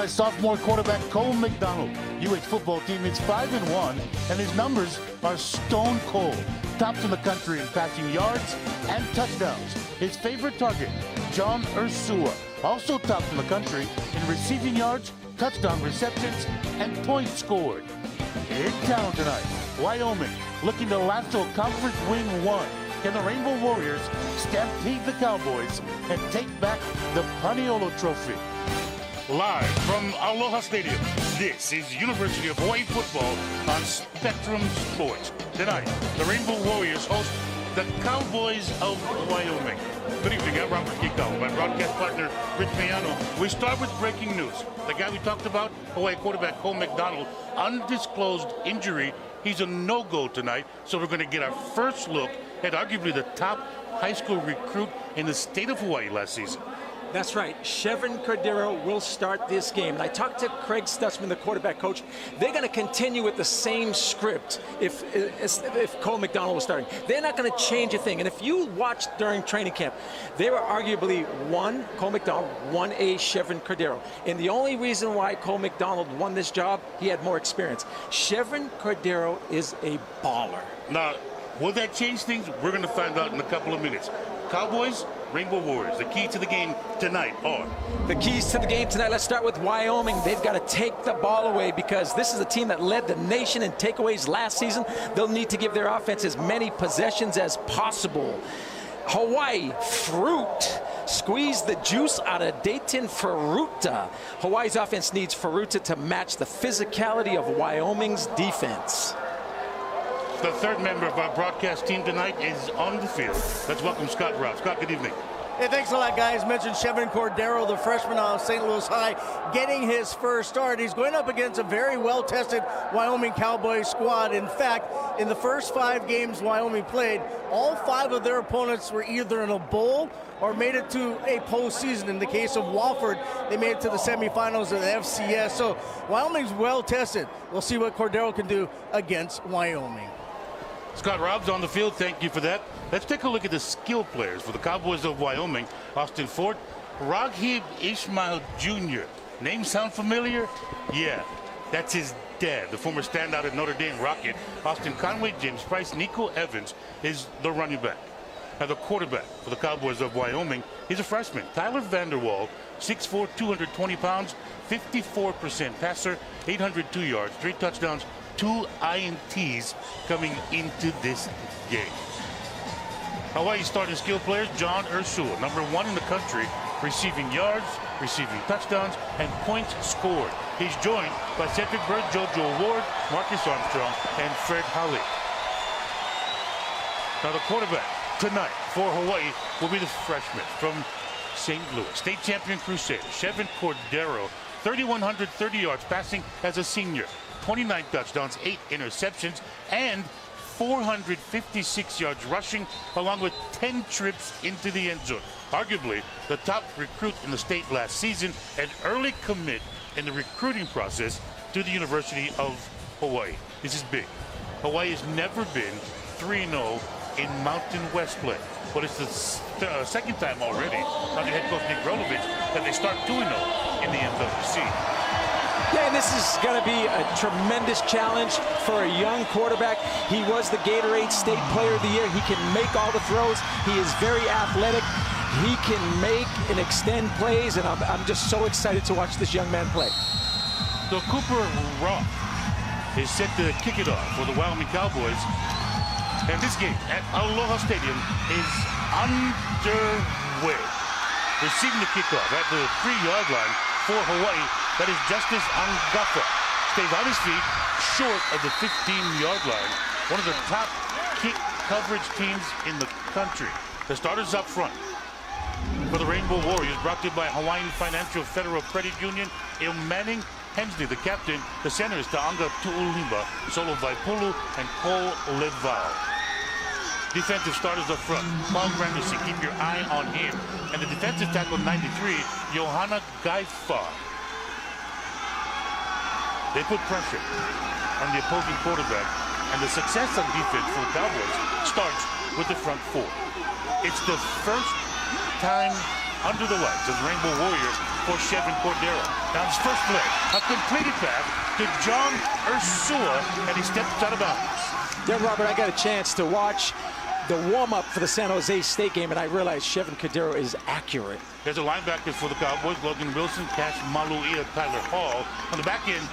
by sophomore quarterback Cole McDonald. UH football team is 5-1, and his numbers are stone cold. Tops in the country in passing yards and touchdowns. His favorite target, John Ursua, also tops in the country in receiving yards, touchdown receptions, and points scored. In town tonight, Wyoming looking to lasso conference win 1. Can the Rainbow Warriors stampede the Cowboys and take back the Paniolo Trophy? Live from Aloha Stadium, this is University of Hawaii football on Spectrum Sports. Tonight, the Rainbow Warriors host the Cowboys of Wyoming. Good evening, I'm Robert Kikawa, my broadcast partner, Rich Mayano. We start with breaking news. The guy we talked about, Hawaii quarterback Cole McDonald, undisclosed injury. He's a no-go tonight, so we're going to get our first look at arguably the top high school recruit in the state of Hawaii last season. That's right. Chevron Cordero will start this game. And I talked to Craig Stutzman, the quarterback coach. They're going to continue with the same script if Cole McDonald was starting. They're not going to change a thing. And if you watched during training camp, they were arguably one Cole McDonald, one a Chevron Cordero. And the only reason why Cole McDonald won this job, he had more experience. Chevron Cordero is a baller. Now, will that change things? We're going to find out in a couple of minutes. Cowboys, Rainbow Warriors, the key to the game tonight are? The keys to the game tonight, let's start with Wyoming. They've got to take the ball away because this is a team that led the nation in takeaways last season. They'll need to give their offense as many possessions as possible. Hawaii, fruit. Squeeze the juice out of Dayton Faruta. Hawaii's offense needs Faruta to match the physicality of Wyoming's defense. The third member of our broadcast team tonight is on the field. Let's welcome Scott Robb. Scott, good evening. Hey, thanks a lot, guys. Mentioned Chevron Cordero, the freshman out of St. Louis High, getting his first start. He's going up against a very well-tested Wyoming Cowboys squad. In fact, in the first 5 games Wyoming played, all 5 of their opponents were either in a bowl or made it to a postseason. In the case of Wofford, they made it to the semifinals of the FCS. So Wyoming's well-tested. We'll see what Cordero can do against Wyoming. Scott Robb's on the field. Thank you for that. Let's take a look at the skill players for the Cowboys of Wyoming. Austin Ford, Raghib Ismail Jr. Name sound familiar? Yeah, that's his dad, the former standout at Notre Dame Rocket. Austin Conway, James Price, Nico Evans is the running back. Now the quarterback for the Cowboys of Wyoming, he's a freshman. Tyler Vanderwall, 6'4", 220 pounds, 54% passer, 802 yards, 3 touchdowns, 2 INTs coming into this game. Hawaii starting skill players, John Ursua, number 1 in the country, receiving yards, receiving touchdowns, and points scored. He's joined by Cedric Bird, JoJo Ward, Marcus Armstrong, and Fred Halley. Now the quarterback tonight for Hawaii will be the freshman from St. Louis, state champion Crusader, Chevron Cordero, 3,130 yards passing as a senior. 29 touchdowns, 8 interceptions, and 456 yards rushing, along with 10 trips into the end zone. Arguably the top recruit in the state last season, an early commit in the recruiting process to the University of Hawaii. This is big. Hawaii has never been 3-0 in Mountain West play, but it's the second time already under head coach Nick Rolovich that they start 2-0 in the MWC. Yeah, and this is going to be a tremendous challenge for a young quarterback. He was the Gatorade State Player of the Year. He can make all the throws. He is very athletic. He can make and extend plays, and I'm just so excited to watch this young man play. So Cooper Roth is set to kick it off for the Wyoming Cowboys. And this game at Aloha Stadium is underway. Receiving the kickoff at the 3-yard line for Hawaii. That is Justice Angafa. Stays on his feet, short of the 15-yard line. One of the top kick coverage teams in the country. The starters up front for the Rainbow Warriors, brought to you by Hawaiian Financial Federal Credit Union. Il Manning Hensley, the captain. The center is Ta'anga Tu'ulimba, Solo Vaipulu, and Cole Leval. Defensive starters up front. Paul Granderson, keep your eye on him. And the defensive tackle 93, Johanna Gaifa. They put pressure on the opposing quarterback, and the success on defense for the Cowboys starts with the front 4. It's the first time under the lights as Rainbow Warrior for Chevron Cordero. Now his first play, a completed pass to John Ursua, and he steps out of bounds. Yeah, Robert, I got a chance to watch the warm-up for the San Jose State game, and I realized Chevron Cordero is accurate. There's a linebacker for the Cowboys, Logan Wilson, Cash Maluia, Tyler Hall. On the back end,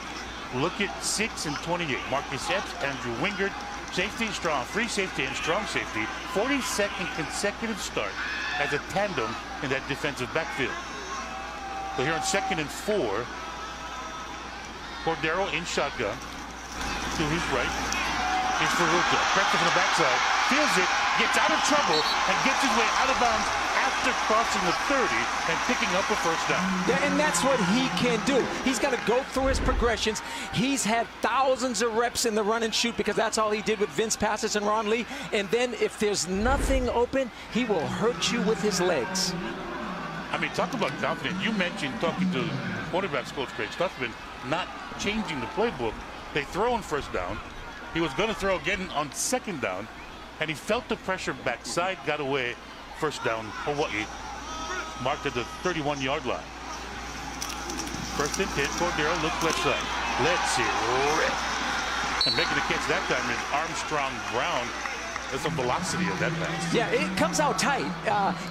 look at 6 and 28. Marcus Epps, Andrew Wingard, safety, strong, free safety and strong safety. 42nd consecutive start as a tandem in that defensive backfield. So here on 2nd and 4, Cordero in shotgun. To his right is Ferruta. Pressure from the backside, feels it, gets out of trouble, and gets his way out of bounds after crossing the 30 and picking up a first down. Yeah, and that's what he can do. He's got to go through his progressions. He's had thousands of reps in the run and shoot because that's all he did with Vince Passes and Ron Lee. And then if there's nothing open, he will hurt you with his legs. I mean, talk about confidence. You mentioned talking to quarterbacks coach Craig Stutzman, not changing the playbook. They throw on first down. He was going to throw again on second down, and he felt the pressure backside, got away. First down, Hawaii, marked at the 31-yard line. First and 10, Cordero looks left side. Let's see, and making the catch that time is Armstrong Brown. There's some velocity of that pass. Yeah, it comes out tight,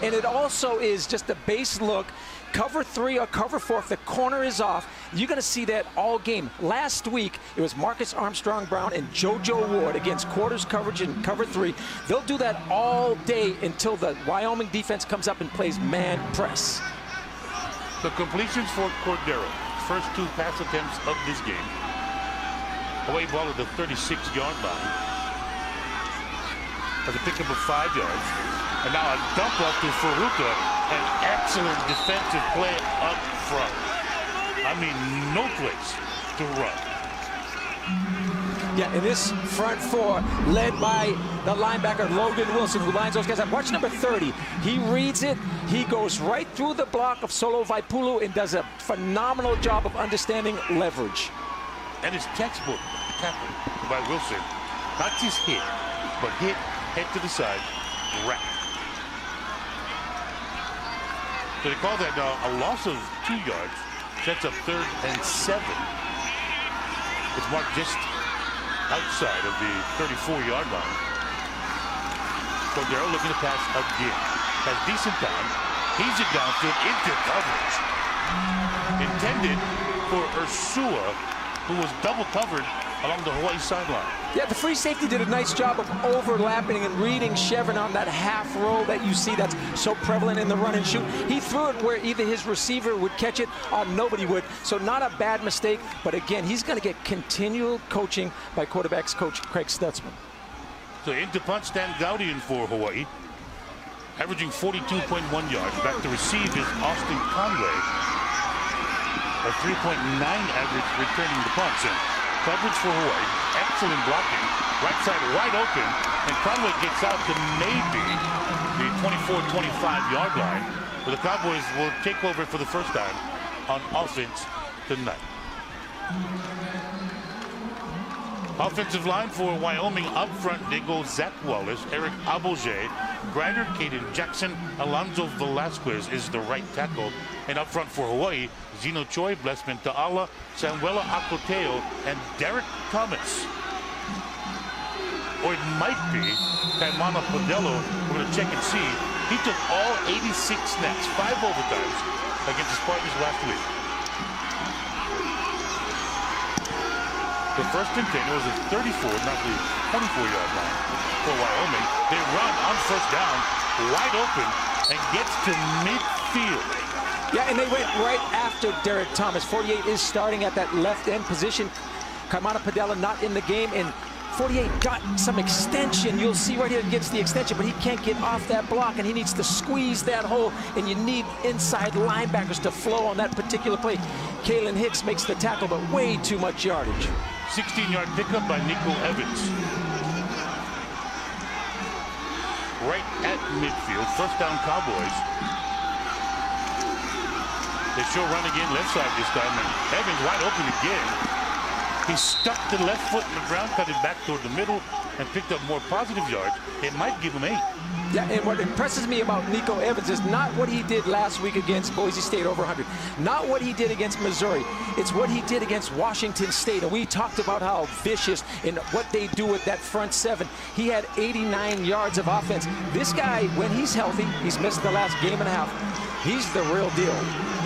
and it also is just a base look. Cover 3 or cover 4, if the corner is off, you're going to see that all game. Last week, it was Marcus Armstrong Brown and JoJo Ward against quarters coverage and cover 3. They'll do that all day until the Wyoming defense comes up and plays man press. The completions for Cordero. First 2 pass attempts of this game. Away ball at the 36-yard line. As a pickup of 5 yards. And now a dump off to Ferruta. An excellent defensive play up front. I mean, no place to run. Yeah, and this front 4 led by the linebacker Logan Wilson, who lines those guys up. Watch number 30. He reads it. He goes right through the block of Solo Vaipulu and does a phenomenal job of understanding leverage. And his textbook tackle by Wilson. Not just hit, but hit, head to the side, wrap. So they call that a loss of 2 yards. Sets up 3rd and 7. It's marked just outside of the 34-yard line. Cordero looking to pass again. Has decent time. He's it downfield into coverage. Intended for Ursua, who was double covered along the Hawaii sideline. Yeah, the free safety did a nice job of overlapping and reading Chevron on that half roll that you see that's so prevalent in the run and shoot. He threw it where either his receiver would catch it or nobody would. So not a bad mistake, but again, he's going to get continual coaching by quarterbacks coach Craig Stutzman. So into punt, Stan Gaudian for Hawaii. Averaging 42.1 yards. Back to receive is Austin Conway. A 3.9 average returning the punts. And coverage for Hawaii. Excellent blocking. Right side wide open. And Conway gets out to maybe the 24-25-yard line. Where the Cowboys will take over for the first time on offense tonight. Offensive line for Wyoming up front, they go Zach Wallace, Eric Aboge, Grider, Caden Jackson, Alonzo Velasquez is the right tackle. And up front for Hawaii, Zeno Choi, Blessman Ta'ala, Samuela Akoteo, and Derek Thomas. Or it might be Kaimana Podello. We're going to check and see. He took all 86 snaps, 5 overtimes against the Spartans last week. The first and 10 was a 34, not the 24-yard line for Wyoming. They run on first down, wide open, and gets to midfield. Yeah, and they went right after Derek Thomas. 48 is starting at that left end position. Kaimana Padella not in the game, and 48 got some extension. You'll see right here gets the extension, but he can't get off that block, and he needs to squeeze that hole, and you need inside linebackers to flow on that particular play. Kalen Hicks makes the tackle, but way too much yardage. 16-yard pickup by Nico Evans. Right at midfield, first down Cowboys. They show run again left side this time, and Evans wide open again. He stuck the left foot in the ground, cut it back toward the middle, and picked up more positive yards. It might give him 8. Yeah, and what impresses me about Nico Evans is not what he did last week against Boise State over 100, not what he did against Missouri. It's what he did against Washington State. And we talked about how vicious and what they do with that front seven. He had 89 yards of offense. This guy, when he's healthy, he's missed the last game and a half. He's the real deal.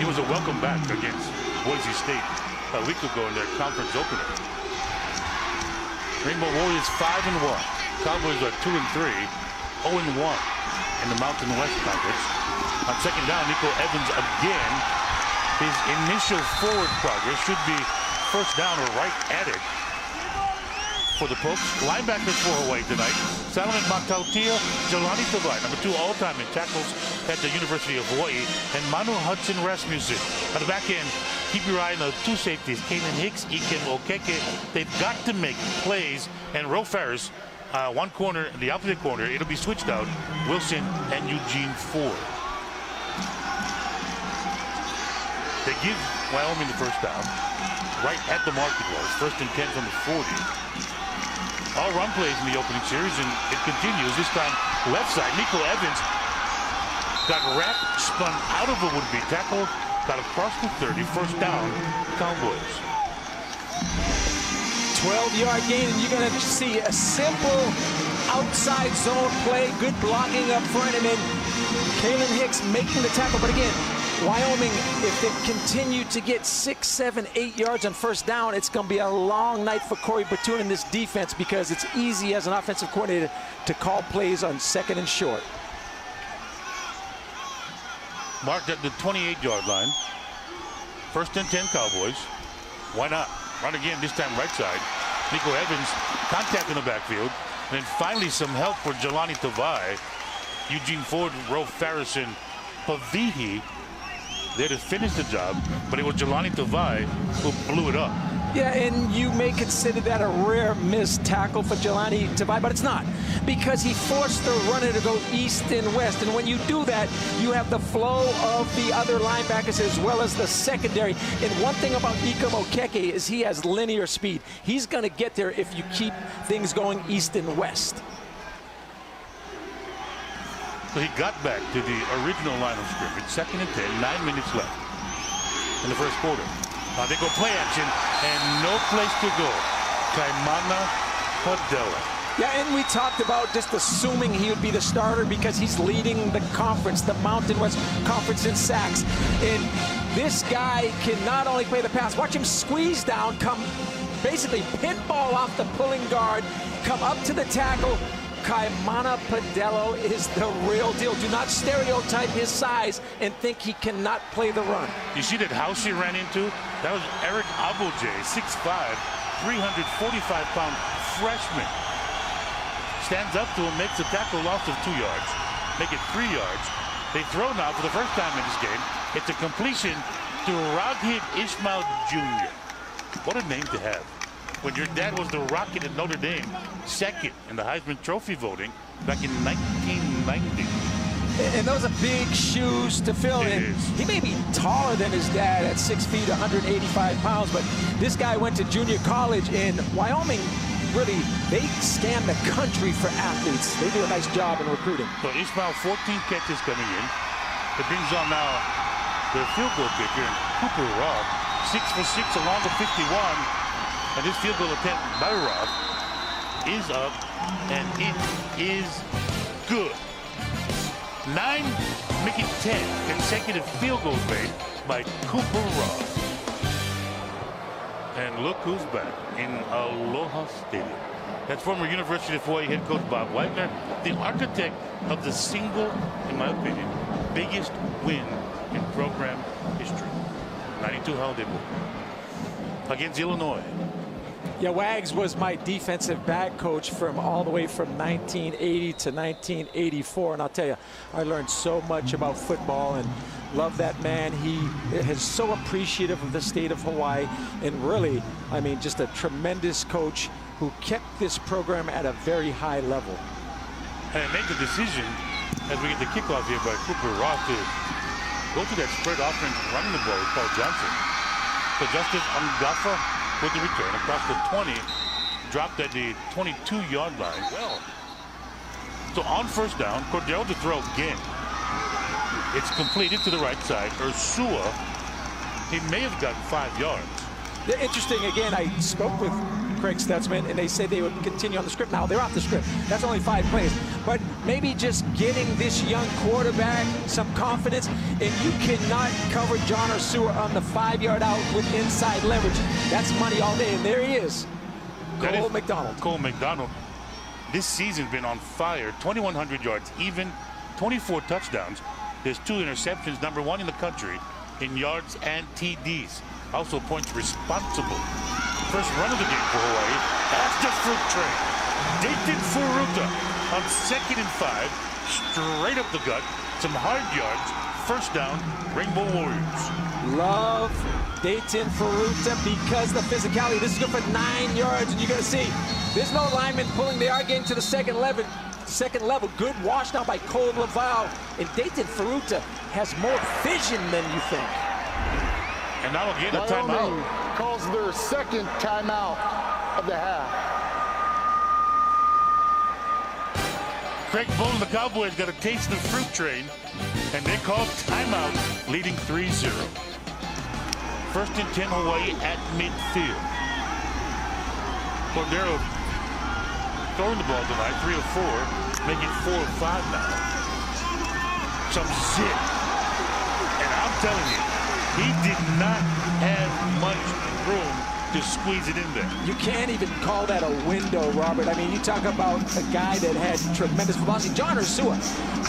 He was a welcome back against Boise State a week ago in their conference opener. Rainbow Warriors 5-1. Cowboys are 2-3. 0-1 in the Mountain West Conference. On second down, Nico Evans again. His initial forward progress should be first down or right at it for the Pokes. Linebackers for Hawaii tonight: Salomon Mataltia, Jelani Tavai, number 2 all-time in tackles at the University of Hawaii, and Manu Hudson Rasmussen. On the back end, keep your eye on the 2 safeties, Kanan Hicks, Ikem Okeke. They've got to make plays, and Ro Ferris, one corner, the opposite corner, it'll be switched out. Wilson and Eugene Ford. They give Wyoming the first down. Right at the mark it was. First and 10 from the 40. All run plays in the opening series, and it continues. This time, left side, Nico Evans got wrapped, spun out of a would-be tackle, got across the 30. First down, Cowboys. 12-yard gain, and you're going to see a simple outside zone play, good blocking up front, and then Kanan Hicks making the tackle. But again, Wyoming, if they continue to get 6, 7, 8 yards on first down, it's going to be a long night for Corey Batoon in this defense, because it's easy as an offensive coordinator to call plays on second and short. Marked at the 28-yard line. First and 10 Cowboys. Why not? Run again, this time right side. Nico Evans, contact in the backfield. And then finally some help for Jelani Tavai. Eugene Ford, Ro Ferris, and Pavihi there to finish the job. But it was Jelani Tavai who blew it up. Yeah, and you may consider that a rare missed tackle for Jelani Tavai, but it's not, because he forced the runner to go east and west. And when you do that, you have the flow of the other linebackers as well as the secondary. And one thing about Ikem Okeke is he has linear speed. He's going to get there if you keep things going east and west. So he got back to the original line of scrimmage. Second and 10, 9 minutes left in the first quarter. They go play action, and no place to go. Kaimana Padilla. Yeah, and we talked about just assuming he would be the starter because he's leading the conference, the Mountain West Conference in sacks. And this guy can not only play the pass, watch him squeeze down, come basically pinball off the pulling guard, come up to the tackle. Kaimana Padilla is the real deal. Do not stereotype his size and think he cannot play the run. You see that house he ran into? That was Eric Aboje, 6'5", 345-pound freshman. Stands up to him, makes a tackle, loss of 2 yards. Make it 3 yards. They throw now for the first time in this game. It's a completion to Raghib Ismail Jr. What a name to have. When your dad was the Rocket at Notre Dame, second in the Heisman Trophy voting back in 1990. And those are big shoes to fill. And he may be taller than his dad at 6 feet, 185 pounds, but this guy went to junior college in Wyoming. Really, they scan the country for athletes. They do a nice job in recruiting. So Ismail, 14 catches coming in. It brings on now the field goal kicker, Cooper Robb, 6 for 6 along the 51. And this field goal attempt by Robb is up, and it is good. 9, making 10 consecutive field goals made by Cooper Robb. And look who's back in Aloha Stadium. That's former University of Hawaii head coach Bob Wagner, the architect of the single, in my opinion, biggest win in program history. 92 Holiday Bowl against Illinois. Yeah, Wags was my defensive back coach from all the way from 1980 to 1984. And I'll tell you, I learned so much about football and love that man. He is so appreciative of the state of Hawaii. And really, I mean, just a tremendous coach who kept this program at a very high level. And make the decision as we get the kickoff here by Cooper Robb to go to that spread offense running the ball with Paul Johnson. So Justice Angafa with the return across the 20, dropped at the 22-yard line. Well, So on first down, Cordero to throw again. It's completed to the right side. Ursua, he may have gotten 5 yards. Interesting, again, I spoke with Craig Stutzman, and they said they would continue on the script. Now, they're off the script. That's only 5 plays. But maybe just getting this young quarterback some confidence, and you cannot cover John Ursua on the 5-yard out with inside leverage. That's money all day, and there he is. Cole McDonald. Cole McDonald. This season's been on fire. 2,100 yards even, 24 touchdowns. There's 2 interceptions, number 1 in the country in yards and TDs. Also points responsible. First run of the game for Hawaii. That's the fruit train. Dayton Furuta on 2nd and 5. Straight up the gut. Some hard yards. First down, Rainbow Warriors. Love Dayton Furuta because the physicality. This is good for 9 yards, and you're going to see there's no lineman pulling. They are getting to the second level. Good wash down by Cole Laval. And Dayton Furuta has more vision than you think. And now again a Wyoming timeout. calls their second timeout of the half. Craig Bowen, the Cowboys, got a taste of the fruit train, and they call timeout, leading 3-0. First and 10 Hawaii at midfield. Cordero throwing the ball tonight, 3 of 4, making 4 of 5 now. Some zip. And I'm telling you, he did not have much room to squeeze it in there. You can't even call that a window, Robert. I mean, you talk about a guy that had tremendous velocity. John Ursua,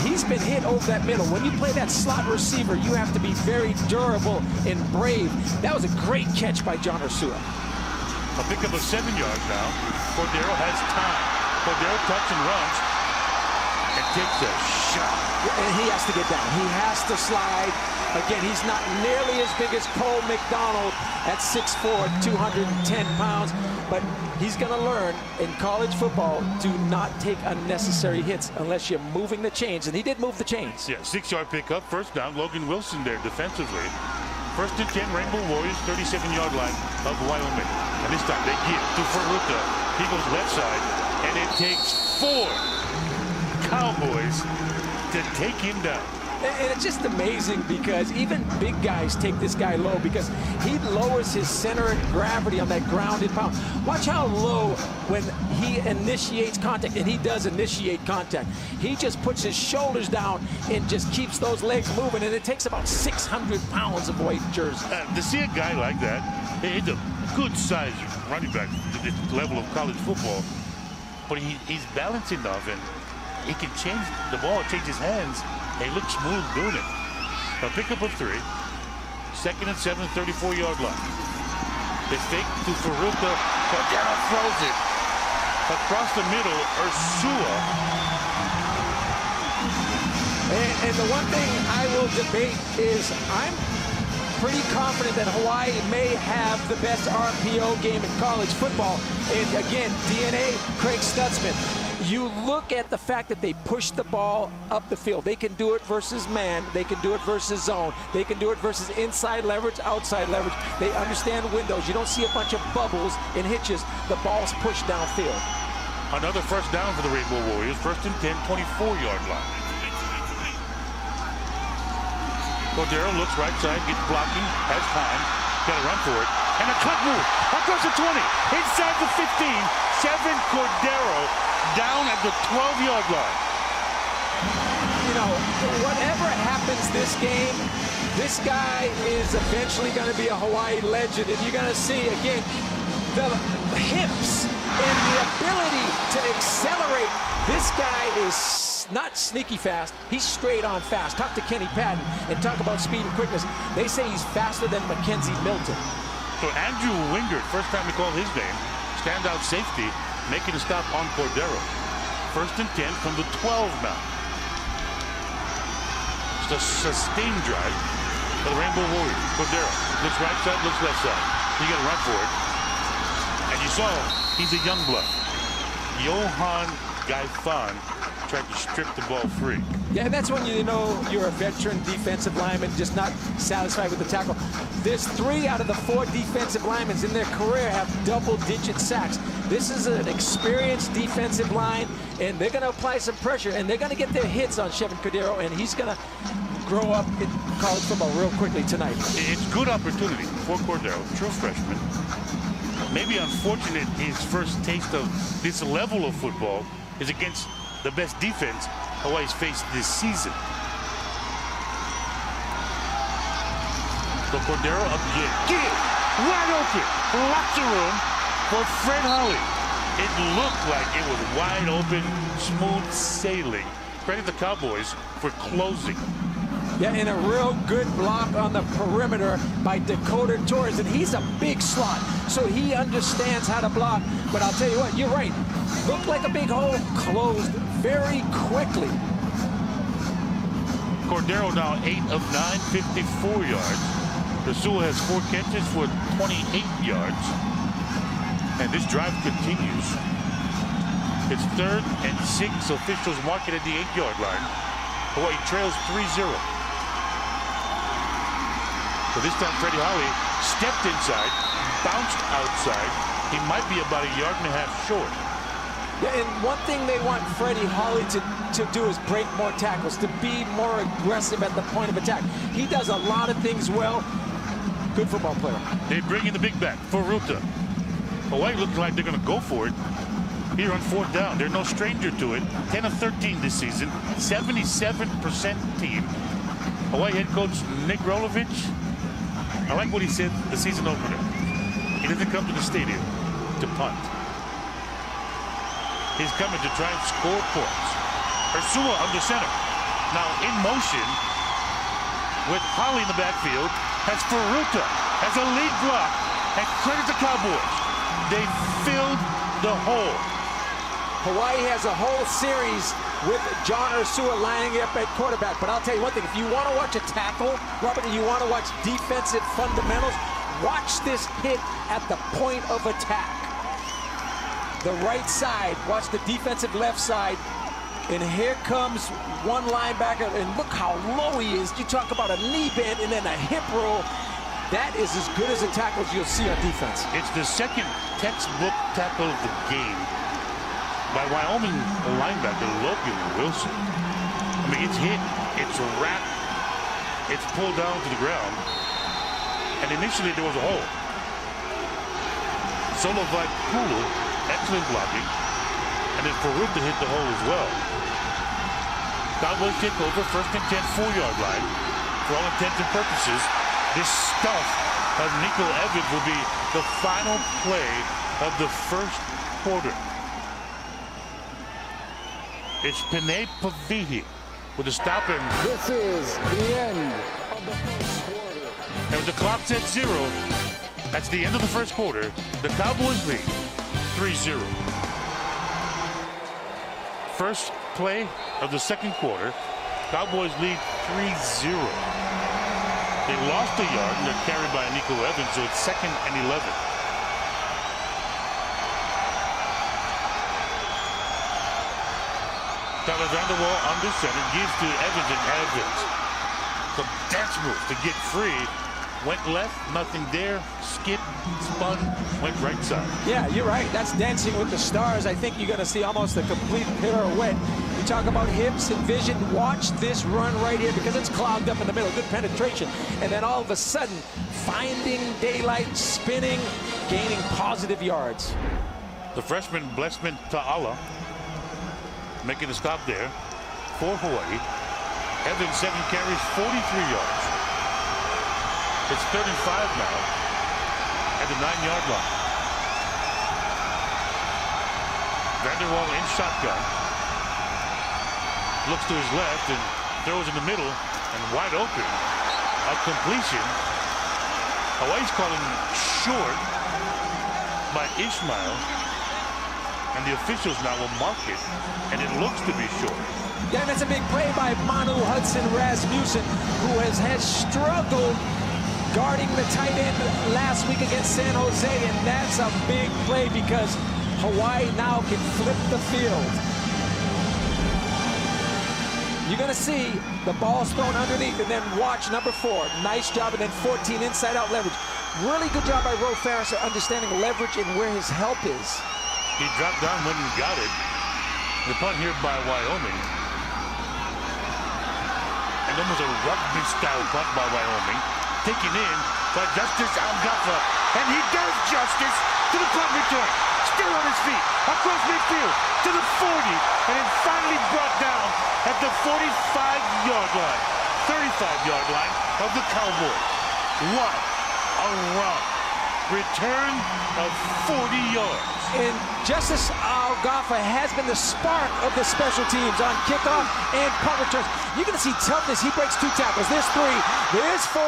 he's been hit over that middle. When you play that slot receiver, you have to be very durable and brave. That was a great catch by John Ursua. A pickup of 7 yards now. Cordero has time. Cordero tucks and runs and takes a shot. And he has to get down. He has to slide. Again, he's not nearly as big as Cole McDonald at 6'4", 210 pounds. But he's going to learn in college football to not take unnecessary hits unless you're moving the chains. And he did move the chains. Yeah, 6-yard pickup. First down. Logan Wilson there defensively. First and 10, Rainbow Warriors, 37-yard line of Wyoming. And this time they get to Furuta. He goes left side. And it takes 4 Cowboys to take him down. And it's just amazing because even big guys take this guy low because he lowers his center of gravity on that grounded pound. Watch how low when he initiates contact, and he does initiate contact. He just puts his shoulders down and just keeps those legs moving, and it takes about 600 pounds of weight jersey. To see a guy like that, he's a good-sized running back to this level of college football, but he's balanced enough, and he can change the ball, change his hands. He looks smooth doing it. A pickup of 3. 2nd and 7, 34-yard line. They fake to Furuta. Cordero throws it. Across the middle, Ursua. And the one thing I will debate is I'm pretty confident that Hawaii may have the best RPO game in college football. And again, DNA, Craig Stutzman. You look at the fact that they push the ball up the field. They can do it versus man. They can do it versus zone. They can do it versus inside leverage, outside leverage. They understand windows. You don't see a bunch of bubbles and hitches. The ball's pushed downfield. Another first down for the Rainbow Warriors. First and 10, 24-yard line. Cordero looks right side, gets blocking, has time, got to run for it. And a cut move across the 20, inside the 15. 7 Cordero down at the 12-yard line. You know, whatever happens this game, this guy is eventually going to be a Hawaii legend. And you're going to see, again, the hips and the ability to accelerate. This guy is not sneaky fast. He's straight on fast. Talk to Kenny Patton and talk about speed and quickness. They say he's faster than Mackenzie Milton. So Andrew Wingard, first time we call his name, standout safety, making a stop on Cordero. First and 10 from the 12 now. It's a sustained drive for the Rainbow Warriors. Cordero looks right side, looks left side. You got to run for it. And you saw he's a young blood. Johan Gaifan tried to strip the ball free. Yeah, and that's when you know you're a veteran defensive lineman, just not satisfied with the tackle. There's 3 out of the 4 defensive linemen in their career have double-digit sacks. This is an experienced defensive line, and they're going to apply some pressure, and they're going to get their hits on Chevin Cordero, and he's going to grow up in college football real quickly tonight. It's good opportunity for Cordero, true freshman. Maybe unfortunate his first taste of this level of football is against the best defense Hawaii's faced this season. So Cordero again. Get it! Wide open! Lots of room for Fred Holly. It looked like it was wide open, smooth sailing. Credit the Cowboys for closing. Yeah, and a real good block on the perimeter by Dakota Torres, and he's a big slot, so he understands how to block. But I'll tell you what, you're right. Looked like a big hole, closed very quickly. Cordero now 8 of 9, 54 yards. Rasula has 4 catches for 28 yards. And this drive continues. It's 3rd and 6. Officials mark it at the 8-yard line. Hawaii trails 3-0. So this time Freddie Holly stepped inside, bounced outside. He might be about 1.5 yards short. Yeah, and one thing they want Freddie Holly to do is break more tackles, to be more aggressive at the point of attack. He does a lot of things well. Good football player. They bring in the big back for Ruta. Hawaii looks like they're going to go for it here on 4th down. They're no stranger to it. 10 of 13 this season, 77% team. Hawaii head coach Nick Rolovich, I like what he said the season opener. He doesn't come to the stadium to punt. He's coming to try and score points. Ursula under center. Now in motion with Holly in the backfield. Has Faruta as a lead block. And credit the Cowboys. They filled the hole. Hawaii has a whole series with John Ursua lining up at quarterback. But I'll tell you one thing, if you want to watch a tackle, Robert, and you want to watch defensive fundamentals, watch this hit at the point of attack. The right side, watch the defensive left side. And here comes one linebacker, and look how low he is. You talk about a knee bend and then a hip roll. That is as good as a tackle as you'll see on defense. It's the second textbook tackle of the game by Wyoming linebacker Logan Wilson. I mean, it's hit, it's wrapped, it's pulled down to the ground, and initially there was a hole. Solo Kulu, excellent blocking, and then Faruta hit the hole as well. Cowboys take over, 1st and 10, 4-yard line. For all intents and purposes, this stuff of Nico Evans will be the final play of the 1st quarter. It's Pene Pavihi with a stop, and this is the end of the 1st quarter. And with the clock at 0, that's the end of the 1st quarter. The Cowboys lead 3-0. First play of the 2nd quarter, Cowboys lead 3-0. They lost a yard and they're carried by Nico Evans, so it's 2nd and 11. Tyler Vanderwall under center, gives to Evans, and Evans some dance moves to get free. Went left, nothing there, skipped, spun, went right side. Yeah, you're right. That's Dancing with the Stars. I think you're going to see almost a complete pirouette. You talk about hips and vision. Watch this run right here because it's clogged up in the middle. Good penetration. And then all of a sudden, finding daylight, spinning, gaining positive yards. The freshman Blessman Ta'ala making a stop there for Hawaii. Evans 7 carries, 43 yards. It's 3rd and 5 now at the 9-yard line. Vanderwall in shotgun. Looks to his left and throws in the middle and wide open. A completion. Hawaii's calling short by Ishmael. And the officials now will mark it, and it looks to be short. Yeah, that's a big play by Manu Hudson Rasmussen, who has struggled guarding the tight end last week against San Jose, and that's a big play because Hawaii now can flip the field. You're going to see the ball's thrown underneath, and then watch number 4. Nice job, and then 14 inside-out leverage. Really good job by Ro Farris at understanding leverage and where his help is. He dropped down when he got it. The punt here by Wyoming. And almost a rugby-style punt by Wyoming. Taken in by Justice Algaffa. And he does justice to the punt return. Still on his feet. Across midfield to the 40. And then finally brought down at the 45-yard line. 35-yard line of the Cowboys. What a run. Return of 40 yards. And Justice Algaffa has been the spark of the special teams on kickoff and punt returns. You're going to see toughness. He breaks 2 tackles. There's 3. There's 4.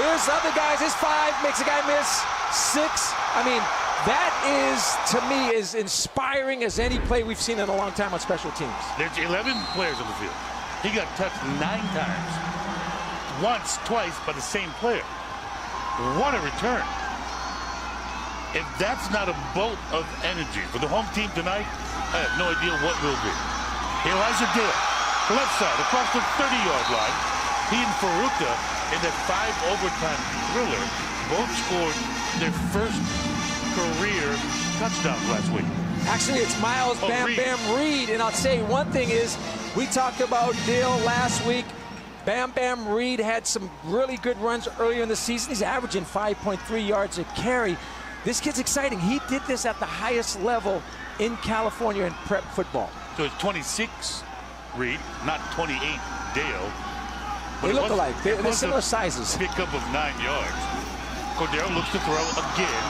There's other guys. There's 5. Makes a guy miss. 6. I mean, that is, to me, as inspiring as any play we've seen in a long time on special teams. There's 11 players on the field. He got touched 9 times. Once, twice by the same player. What a return. If that's not a bolt of energy for the home team tonight, I have no idea what will be. Elijah Dale, left side, across the 30-yard line. He and Faruka in that 5 overtime thriller both scored their first career touchdowns last week. Actually, it's Miles Bam Bam Reed. And I'll say one thing is, we talked about Dale last week. Bam Bam Reed had some really good runs earlier in the season. He's averaging 5.3 yards a carry. This kid's exciting. He did this at the highest level in California in prep football. So it's 26 Reed, not 28 Dale. They look alike. They're similar sizes. Pickup of 9 yards. Cordero looks to throw again.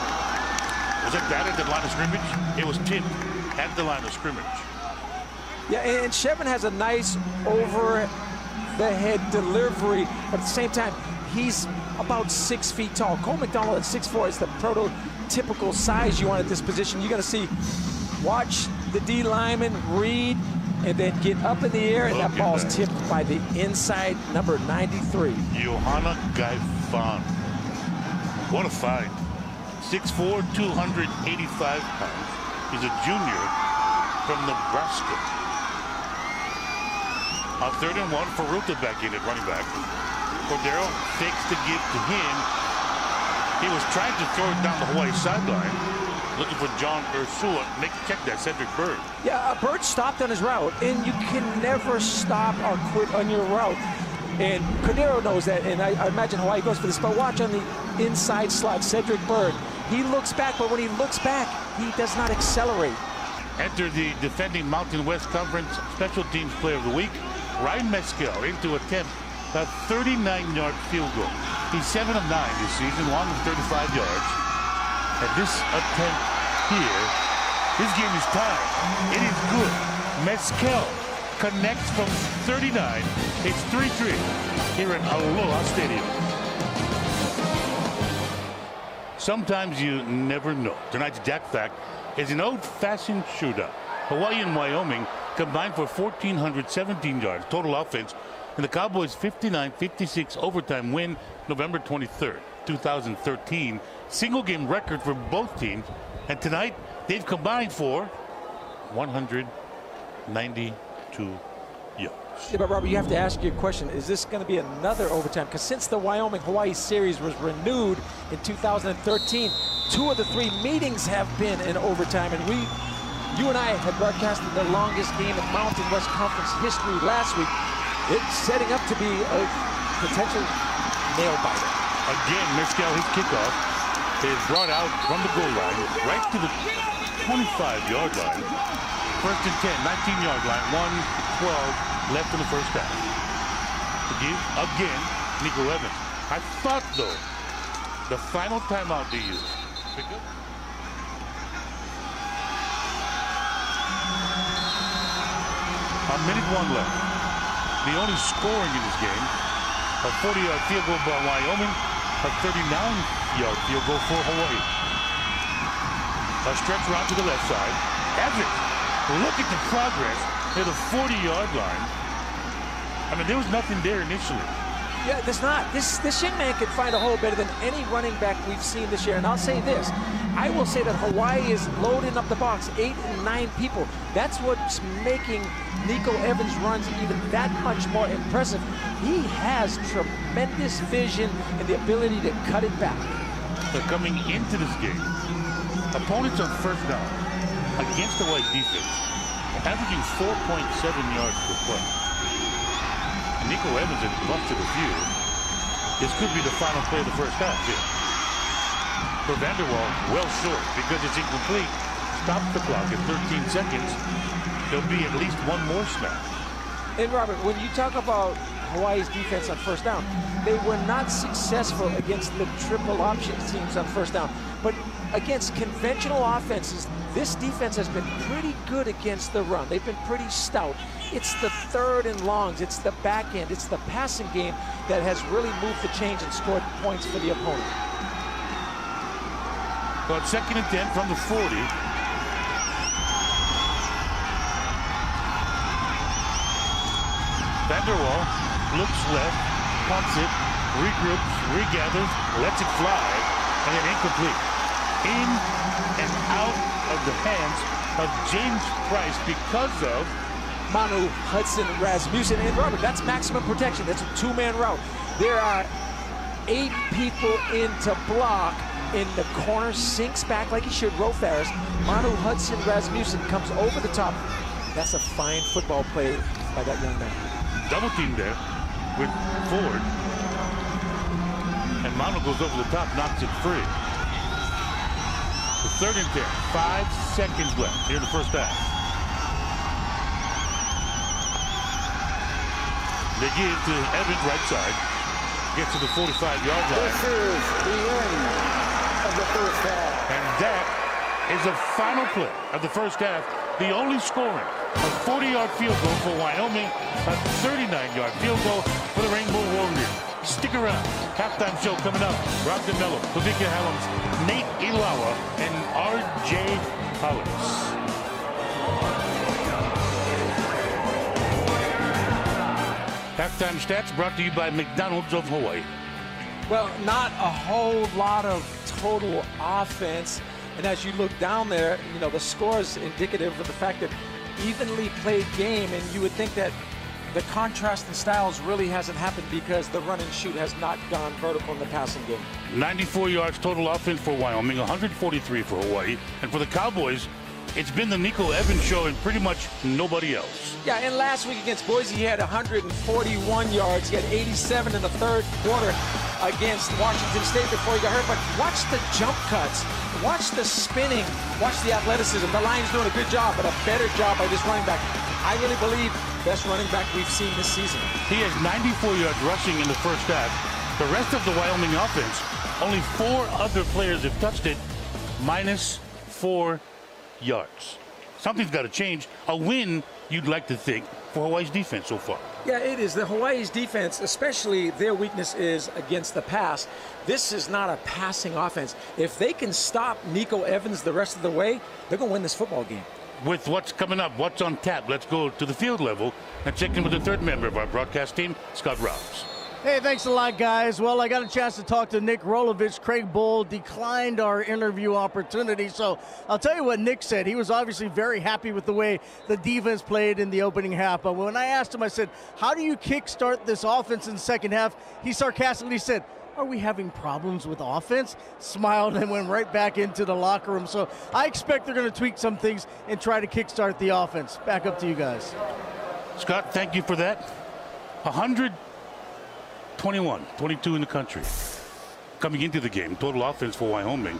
Was it that at the line of scrimmage? It was tipped at the line of scrimmage. Yeah, and Chevron has a nice over-the-head delivery, but at the same time, he's about 6 feet tall. Cole McDonald at 6'4" is the prototypical size you want at this position. You're going to see, watch the D lineman read and then get up in the air, and that ball's tipped by the inside number 93. Johanna Gaifan. What a fight. 6'4", 285 pounds. He's a junior from Nebraska. On 3rd and 1, Faruka back in at running back. Cordero fakes the give to him. He was trying to throw it down the Hawaii sideline, looking for John Ursula. Check that, Cedric Bird. Yeah, Bird stopped on his route, and you can never stop or quit on your route. And Cordero knows that, and I imagine Hawaii goes for this. But watch on the inside slot, Cedric Bird. He looks back, but when he looks back, he does not accelerate. Enter the defending Mountain West Conference Special Teams Player of the Week, Ryan Mescal, in to attempt a 39-yard field goal. He's 7 of 9 this season, long of 35 yards. And this attempt here, this game is tied. It is good. Mescal connects from 39. It's 3-3 here at Aloha Stadium. Sometimes you never know. Tonight's Jack Fact is an old-fashioned shootout. Hawaii and Wyoming combined for 1,417 yards total offense in the Cowboys' 59-56 overtime win November 23rd, 2013. Single game record for both teams. And tonight they've combined for 192 yards. Yeah, but Robert, you have to ask your question, is this going to be another overtime? Because since the Wyoming-Hawaii series was renewed in 2013, 2 of the 3 meetings have been in overtime. And you and I had broadcasted the longest game in Mountain West Conference history last week. It's setting up to be a potential nail-biter. Again, Mescal, his kickoff is brought out from the goal line, right to the 25-yard line. 1st and 10, 19-yard line, 1:12 left in the first half. To give again, Nico Evans. I thought, though, the final timeout they used. A minute 1 left. The only scoring in this game, a 40-yard field goal by Wyoming, a 39-yard field goal for Hawaii. A stretch route to the left side. Evans, look at the progress near the 40-yard line. I mean, there was nothing there initially. Yeah, there's not. This young man can find a hole better than any running back we've seen this year. And I'll say this, I will say that Hawaii is loading up the box, 8 and 9 people. That's what's making Nico Evans' runs even that much more impressive. He has tremendous vision and the ability to cut it back. They're coming into this game. Opponents on first down against the Hawaii defense, averaging 4.7 yards per play. Nico Evans has busted a few. This could be the final play of the first half here. For Vanderwall, well short because it's incomplete. Stops the clock at 13 seconds. There'll be at least one more snap. And Robert, when you talk about Hawaii's defense on first down, they were not successful against the triple option teams on first down. But against conventional offenses, this defense has been pretty good against the run. They've been pretty stout. It's the third and longs, it's the back end, it's the passing game that has really moved the change and scored points for the opponent. Well, it's 2nd and 10 from the 40. Vanderwall looks left, pumps it, regroups, regathers, lets it fly, and then incomplete. In and out of the hands of James Price because of Manu Hudson Rasmussen. And Robert, that's maximum protection. That's a 2-man route. There are 8 people in to block. In the corner, sinks back like he should. Rofaris. Manu Hudson Rasmussen comes over the top. That's a fine football play by that young man. Double team there with Ford. And Manu goes over the top, knocks it free. The 3rd and 10, 5 seconds left here in the first half. They give to Evans right side. Gets to the 45-yard line. This is the end of the first half. And that is the final play of the first half. The only scoring, a 40-yard field goal for Wyoming, a 39-yard field goal for the Rainbow Warriors. Stick around. Halftime show coming up. Rob DeMello, Pavika Helms, Nate Ilawa, and R.J. Hollis. Halftime stats brought to you by McDonald's of Hawaii. Well, not a whole lot of total offense. And as you look down there, you know, the score is indicative of the fact that evenly played game, and you would think that the contrast in styles really hasn't happened because the run and shoot has not gone vertical in the passing game. 94 yards total offense for Wyoming, 143 for Hawaii. And for the Cowboys, it's been the Nico Evans show and pretty much nobody else. Yeah, and last week against Boise, he had 141 yards. He had 87 in the third quarter against Washington State before he got hurt. But watch the jump cuts. Watch the spinning. Watch the athleticism. The line's doing a good job, but a better job by this running back. I really believe best running back we've seen this season. He has 94 yards rushing in the first half. The rest of the Wyoming offense, only 4 other players have touched it, -4 yards. Something's got to change. A win, you'd like to think, for Hawaii's defense so far. Yeah, it is. The Hawaii's defense, especially their weakness is against the pass. This is not a passing offense. If they can stop Nico Evans the rest of the way, they're going to win this football game. With what's coming up, what's on tap, let's go to the field level and check in with the third member of our broadcast team, Scott Robbs. Hey, thanks a lot, guys. Well, I got a chance to talk to Nick Rolovich. Craig Bohl declined our interview opportunity. So I'll tell you what Nick said. He was obviously very happy with the way the defense played in the opening half. But when I asked him, I said, how do you kickstart this offense in the second half? He sarcastically said, are we having problems with offense? Smiled and went right back into the locker room. So I expect they're going to tweak some things and try to kickstart the offense. Back up to you guys. Scott, thank you for that. 122 in the country. Coming into the game, total offense for Wyoming.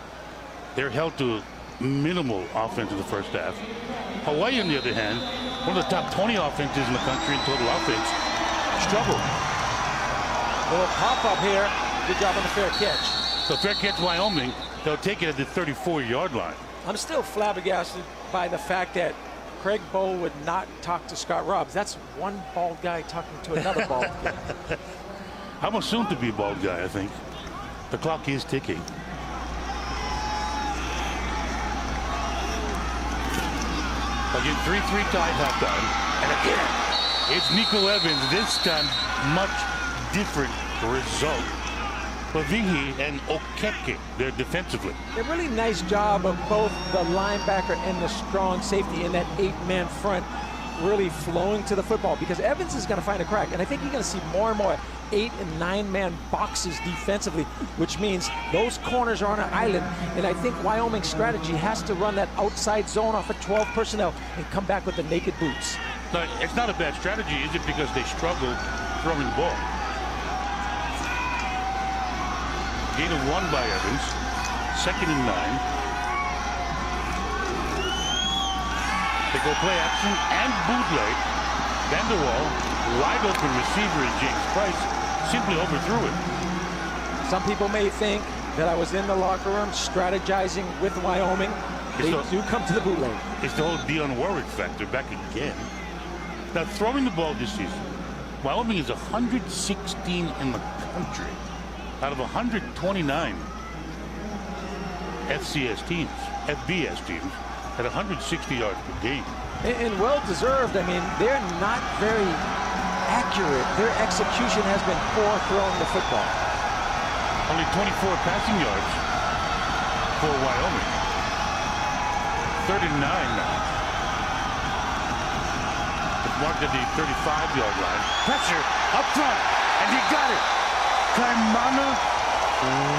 They're held to minimal offense in the first half. Hawaii, on the other hand, one of the top 20 offenses in the country in total offense, struggled. Little pop-up here. Good job on the fair catch. So fair catch Wyoming. They'll take it at the 34-yard line. I'm still flabbergasted by the fact that Craig Bohl would not talk to Scott Robbs. That's one bald guy talking to another bald guy. I'm a soon-to-be bald guy, I think. The clock is ticking. Again, 3-3 tie halftime. And again, it's Nico Evans. This time, much different result. Pavihi and Okeke there defensively. A really nice job of both the linebacker and the strong safety in that 8-man front really flowing to the football, because Evans is going to find a crack. And I think you're going to see more and more 8- and 9-man boxes defensively, which means those corners are on an island. And I think Wyoming's strategy has to run that outside zone off of 12 personnel and come back with the naked boots. No, it's not a bad strategy, is it? Because they struggle throwing the ball. Gain of 1 by Evans. 2nd and 9. They go play action and bootleg. Vanderwall, wide open receiver is James Price, simply overthrew it. Some people may think that I was in the locker room strategizing with Wyoming. They do come to the bootleg. It's the whole Dionne Warwick factor back again. Now, throwing the ball this season, Wyoming is 116 in the country out of 129 FBS teams at 160 yards per game. And well-deserved. I mean, they're not very accurate. Their execution has been poor throwing the football. Only 24 passing yards for Wyoming. 39 now. It's marked at the 35-yard line. Pressure up front, and he got it. Kaimana,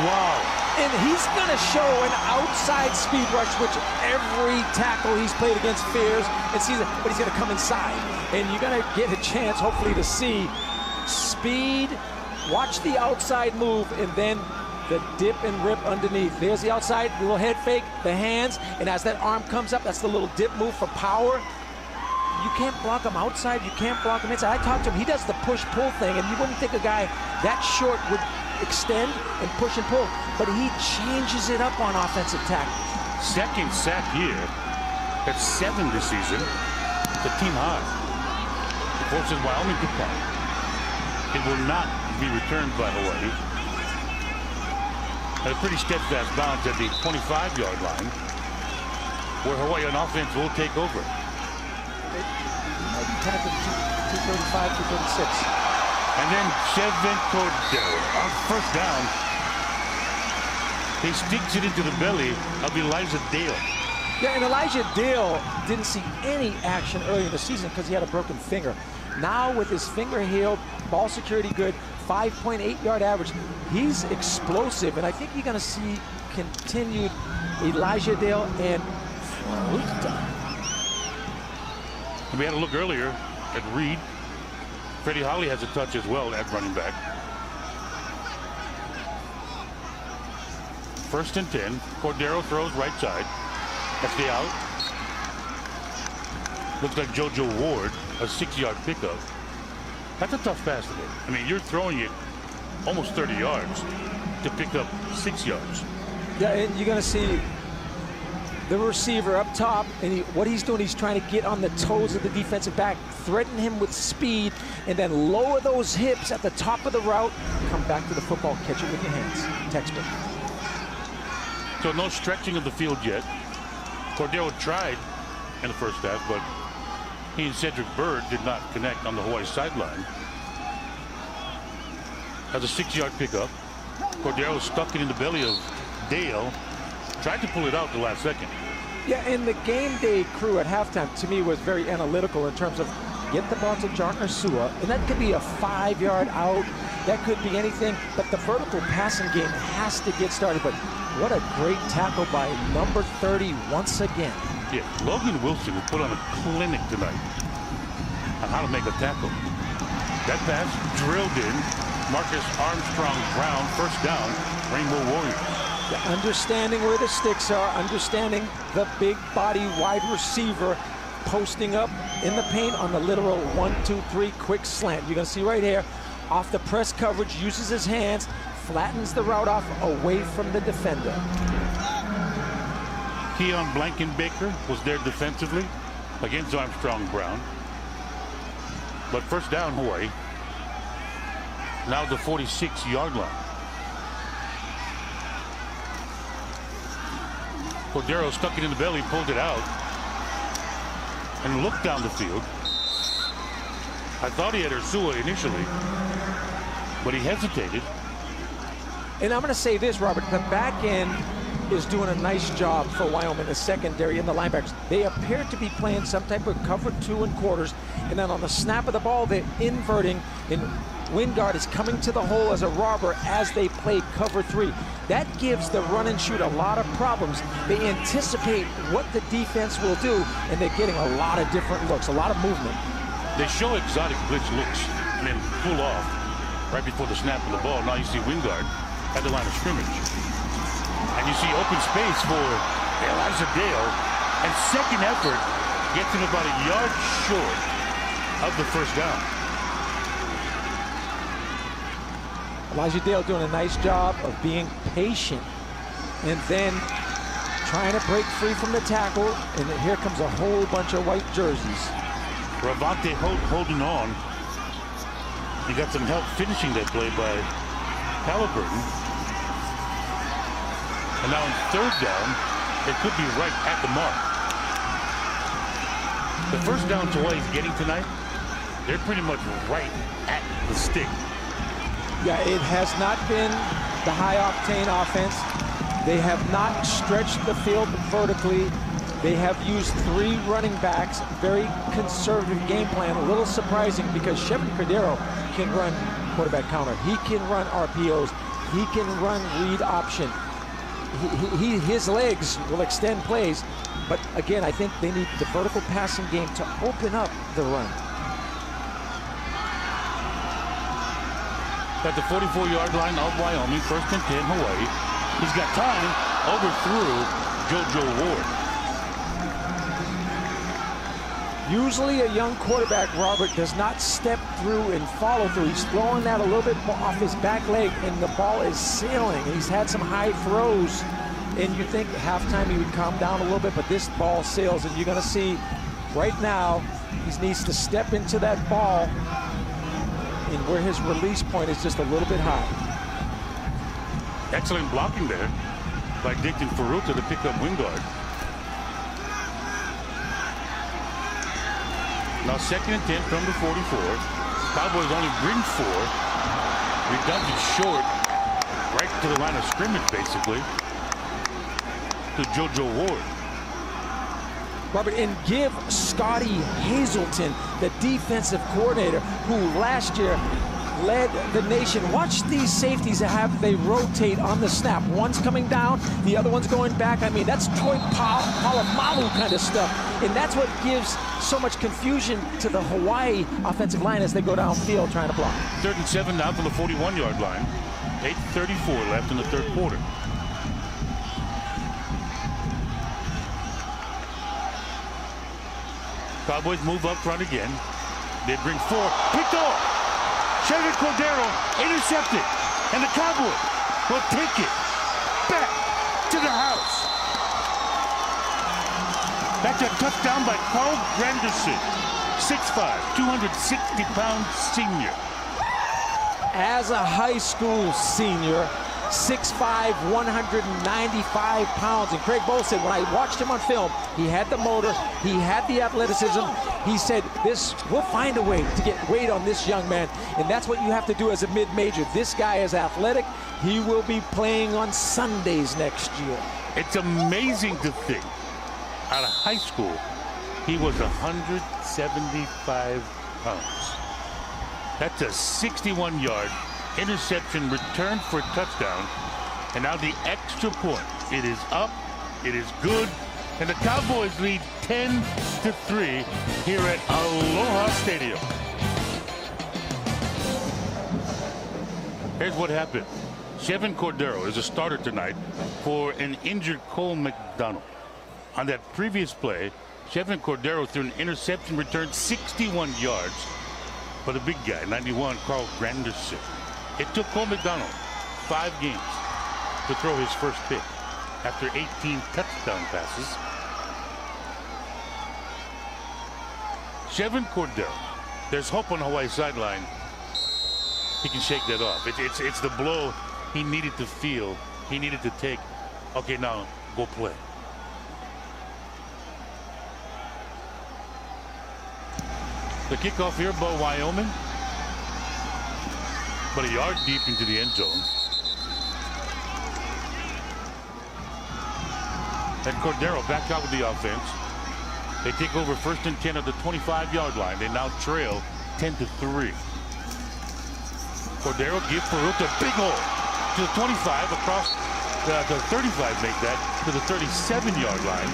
wow. And he's going to show an outside speed rush, which every tackle he's played against fears and sees it, but he's going to come inside. And you're going to get a chance, hopefully, to see speed, watch the outside move, and then the dip and rip underneath. There's the outside, the little head fake, the hands, and as that arm comes up, that's the little dip move for power. You can't block him outside, you can't block him inside. I talked to him, he does the push-pull thing, and you wouldn't think a guy that short would extend and push and pull, but he changes it up on offensive tackle. Second sack here. That's 7 this season. It's a team high. It forces Wyoming to punt. It will not be returned by Hawaii. At a pretty steadfast bounce at the 25-yard line, where Hawaii on offense will take over. 235, 236. And then Chevin Cordero on first down. He sticks it into the belly of Elijah Dale. Yeah, and Elijah Dale didn't see any action early in the season because he had a broken finger. Now with his finger healed, ball security good, 5.8-yard average, he's explosive, and I think you're going to see continued Elijah Dale and we had a look earlier at Reed. Freddie Holly has a touch as well at running back. 1st and 10. Cordero throws right side. That's the out. Looks like JoJo Ward, a 6-yard pickup. That's a tough pass to make. I mean, you're throwing it almost 30 yards to pick up 6 yards. Yeah, and you're going to see the receiver up top, and what he's doing, he's trying to get on the toes of the defensive back, threaten him with speed, and then lower those hips at the top of the route, come back to the football, catch it with your hands. Textbook. So no stretching of the field yet. Cordero tried in the first half, but he and Cedric Bird did not connect on the Hawaii sideline. Has a 6-yard pickup. Cordero stuck it in the belly of Dale. Tried to pull it out the last second. Yeah, and the game day crew at halftime, to me, was very analytical in terms of get the ball to Jartner Sua, and that could be a 5-yard out. That could be anything, but the vertical passing game has to get started. But what a great tackle by number 30 once again. Yeah, Logan Wilson has put on a clinic tonight on how to make a tackle. That pass drilled in. Marcus Armstrong Brown, first down, Rainbow Warriors. Understanding where the sticks are, understanding the big body wide receiver posting up in the paint on the literal 1-2-3 quick slant. You're going to see right here, off the press coverage, uses his hands, flattens the route off away from the defender. Keon Blankenbaker was there defensively against Armstrong Brown. But first down, Hawaii. Now the 46-yard line. Cordero stuck it in the belly, pulled it out, and looked down the field. I thought he had Ursua initially, but he hesitated. And I'm going to say this, Robert, the back end is doing a nice job for Wyoming, the secondary and the linebackers. They appear to be playing some type of cover 2 and quarters, and then on the snap of the ball, they're inverting, and Wingard is coming to the hole as a robber as they play cover 3. That gives the run and shoot a lot of problems. They anticipate what the defense will do, and they're getting a lot of different looks, a lot of movement. They show exotic blitz looks and then pull off right before the snap of the ball. Now you see Wingard at the line of scrimmage. And you see open space for Elijah Dale. And second effort gets him about a yard short of the first down. Elijah Dale doing a nice job of being patient and then trying to break free from the tackle. And here comes a whole bunch of white jerseys. Ravante holding on. He got some help finishing that play by Halliburton. And now in third down, it could be right at the mark. The first down to what he's getting tonight, they're pretty much right at the stick. Yeah, it has not been the high-octane offense. They have not stretched the field vertically. They have used 3 running backs, very conservative game plan. A little surprising because Chevron Cordero can run quarterback counter. He can run RPOs. He can run read option. His legs will extend plays, but again, I think they need the vertical passing game to open up the run. At the 44-yard line of Wyoming, 1st and 10, Hawaii. He's got time, overthrew JoJo Ward. Usually a young quarterback, Robert, does not step through and follow through. He's throwing that a little bit more off his back leg, and the ball is sailing. He's had some high throws, and you think at halftime he would calm down a little bit, but this ball sails, and you're going to see right now he needs to step into that ball and where his release point is just a little bit high. Excellent blocking there by Dicton Ferruta to pick up Wingard. Now 2nd and 10 from the 44. Cowboys only bring 4. Redundant short, right to the line of scrimmage, basically, to JoJo Ward. Robert, and give Scotty Hazelton, the defensive coordinator, who last year led the nation. Watch these safeties have they rotate on the snap. One's coming down, the other one's going back. I mean, that's Troy Polamalu kind of stuff. And that's what gives so much confusion to the Hawaii offensive line as they go downfield trying to block. 3rd and 7 now from the 41-yard line. 8:34 left in the 3rd quarter. Cowboys move up front again. They bring 4. Picked off. Chevron Cordero intercepted. And the Cowboys will take it back to the house. That's a touchdown by Carl Granderson. 6'5", 260-pound senior. As a high school senior, 6'5", 195 pounds. And Craig Bohl said, when I watched him on film, he had the motor, he had the athleticism. He said, we'll find a way to get weight on this young man. And that's what you have to do as a mid-major. This guy is athletic. He will be playing on Sundays next year. It's amazing to think, out of high school, he was 175 pounds. That's a 61-yard interception return for a touchdown. And now the extra point. It is up. It is good. And the Cowboys lead 10-3 here at Aloha Stadium. Here's what happened. Chevron Cordero is a starter tonight for an injured Cole McDonald. On that previous play, Chevron Cordero threw an interception return 61 yards. But the big guy, 91, Carl Granderson. It took Cole McDonald 5 games to throw his first pick after 18 touchdown passes. Chevron Cordero, there's hope on the Hawaii sideline. He can shake that off. It's the blow he needed to feel, he needed to take. Okay, now go play. The kickoff here by Wyoming, but a yard deep into the end zone. And Cordero back out with the offense. They take over 1st and 10 at the 25-yard line. They now trail 10-3. Cordero give Peruta a big hole to the 25 across the 35, make that to the 37-yard line.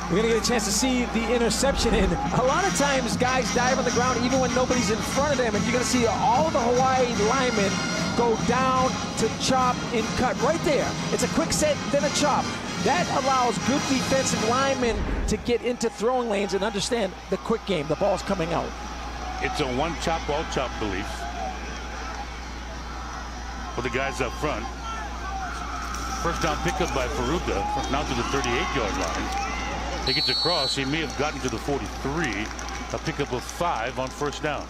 We're going to get a chance to see the interception. And a lot of times guys dive on the ground even when nobody's in front of them. And you're going to see all the Hawaii linemen go down to chop and cut right there. It's a quick set, then a chop. That allows good defensive linemen to get into throwing lanes and understand the quick game. The ball's coming out. It's a one chop, all chop belief for the guys up front. First down pickup by Peruta, now to the 38-yard line. He gets across. He may have gotten to the 43. A pickup of 5 on first down.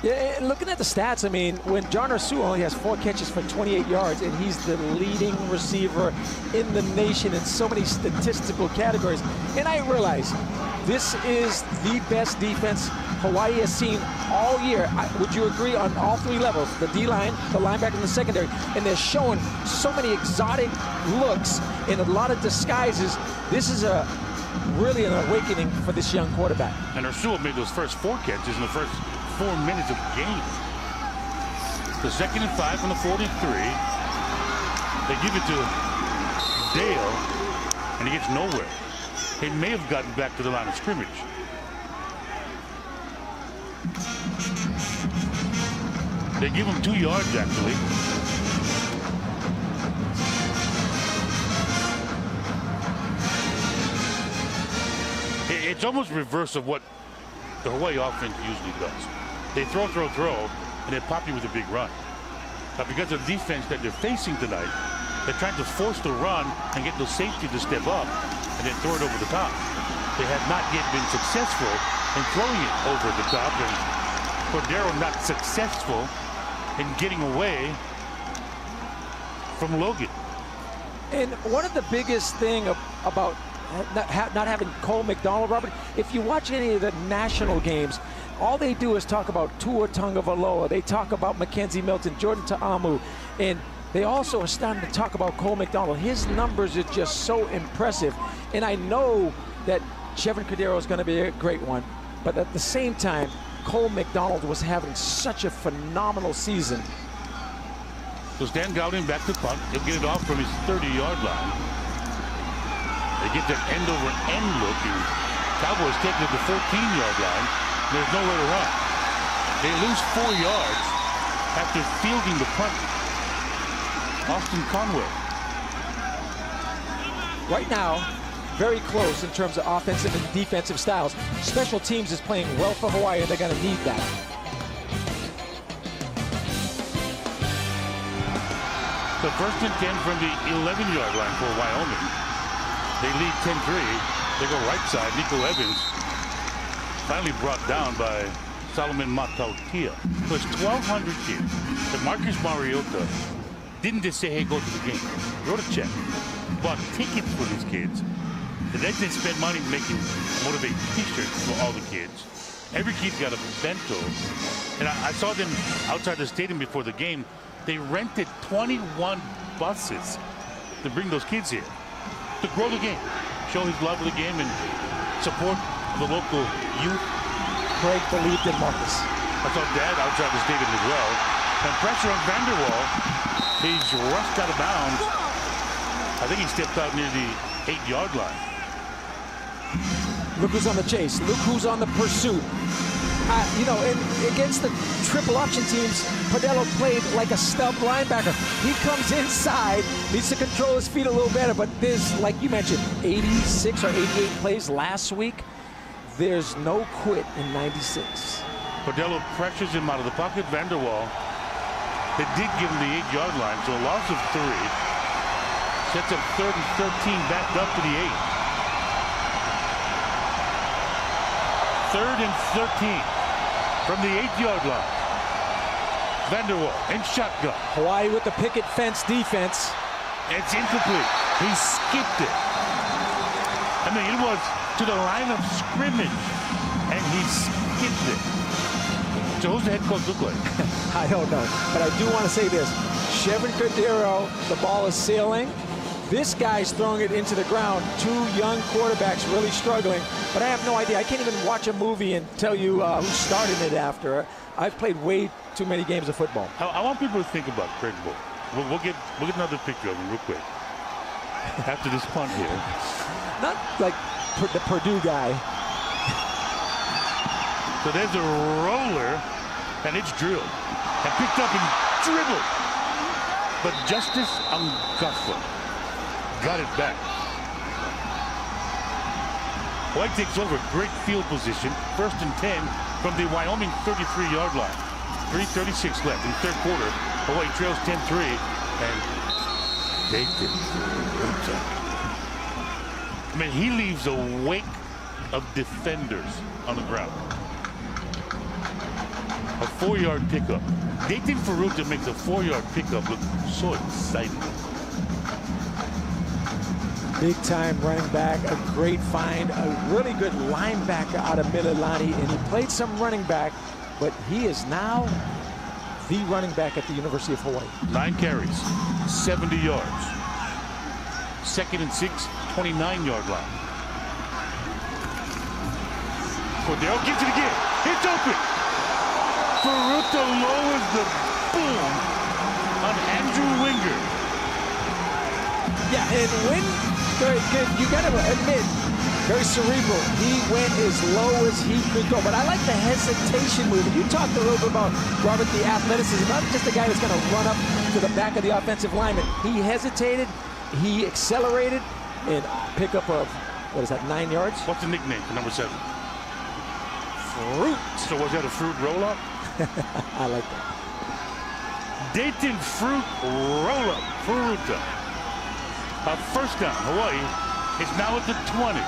Yeah, looking at the stats, I mean, when John Arsu only has 4 catches for 28 yards, and he's the leading receiver in the nation in so many statistical categories. And I realize this is the best defense Hawaii has seen all year. Would you agree on all 3 levels? The D-line, the linebacker, and the secondary. And they're showing so many exotic looks and a lot of disguises. This is really an awakening for this young quarterback. And Arsu made those first 4 catches in the first 4 minutes of the game. The 2nd and 5 from the 43. They give it to Dale, and he gets nowhere. He may have gotten back to the line of scrimmage. They give him 2 yards, actually. It's almost reverse of what the Hawaii offense usually does. They throw, and they pop you with a big run. But because of the defense that they're facing tonight, they're trying to force the run and get those safety to step up and then throw it over the top. They have not yet been successful in throwing it over the top, and Cordero not successful in getting away from Logan. And one of the biggest thing about not having Cole McDonald, Robert, if you watch any of the national games, all they do is talk about Tua Tagovailoa. They talk about Mackenzie Milton, Jordan Ta'amu, and they also are starting to talk about Cole McDonald. His numbers are just so impressive. And I know that Chevron Cordero is going to be a great one, but at the same time, Cole McDonald was having such a phenomenal season. So Stan Gowden back to punt. He'll get it off from his 30-yard line. They get that end-over-end look, and Cowboys take it to the 14-yard line. There's nowhere to run. They lose 4 yards after fielding the punt. Austin Conway. Right now, very close in terms of offensive and defensive styles. Special teams is playing well for Hawaii, and they're going to need that. So 1st and 10 from the 11-yard line for Wyoming. They lead 10-3. They go right side. Nico Evans finally brought down by Solomon Matautia. So it's 1,200 kids. The Marcus Mariota didn't just say, hey, go to the game. Wrote a check. Bought tickets for these kids. And then they spent money making motivating t-shirts for all the kids. Every kid got a bento. And I saw them outside the stadium before the game. They rented 21 buses to bring those kids here to grow the game, show his love of the game, and support the local youth. Craig believed in Marcus. I saw Dad outside the stadium as well. And pressure on Vanderwall. He's rushed out of bounds. I think he stepped out near the 8-yard line. Look who's on the chase. Look who's on the pursuit. You know, against the triple option teams, Padello played like a stub linebacker. He comes inside, needs to control his feet a little better, but there's, like you mentioned, 86 or 88 plays last week. There's no quit in 96. Padello pressures him out of the pocket. Vanderwall, they did give him the 8-yard line, so a loss of 3. Sets up 3rd and 13, back up to the 8. 3rd and 13 from the 8-yard line. Vanderwall in shotgun. Hawaii with the picket fence defense. It's incomplete. He skipped it. I mean, it was to the line of scrimmage, and he skipped it. So who's the head coach look like? I don't know, but I do want to say this. Chevron Cordero, the ball is sailing. This guy's throwing it into the ground. Two young quarterbacks really struggling. But I have no idea. I can't even watch a movie and tell you who started it after. I've played way too many games of football. I want people to think about Craig Bull. We'll get another picture of him real quick. After this punt here. Not like the Purdue guy. So there's a roller, and it's drilled. And picked up and dribbled. But Justice Anguffa got it back. White takes over, great field position. 1st and 10 from the Wyoming 33-yard line. 3:36 left in the third quarter. Hawaii trails 10-3, and they did. I mean, he leaves a wake of defenders on the ground. A 4-yard pickup. Dayton Ferruta makes a 4-yard pickup look so exciting. Big time running back, a great find, a really good linebacker out of Mililani, and he played some running back, but he is now the running back at the University of Hawaii. 9 carries, 70 yards. 2nd and 6, 29-yard line. Cordero gets it again. It's open. Ferruta lowers the boom on Andrew Winger. Yeah, and when you got to admit, very cerebral. He went as low as he could go. But I like the hesitation move. And you talked a little bit about Robert, the athleticism. Not just a guy that's going to run up to the back of the offensive lineman. He hesitated, he accelerated, and pickup of, what is that, 9 yards? What's the nickname for number 7? Fruit. So was that a fruit roll-up? I like that. Dayton fruit roll-up. Ferruta. A first down. Hawaii is now at the 20.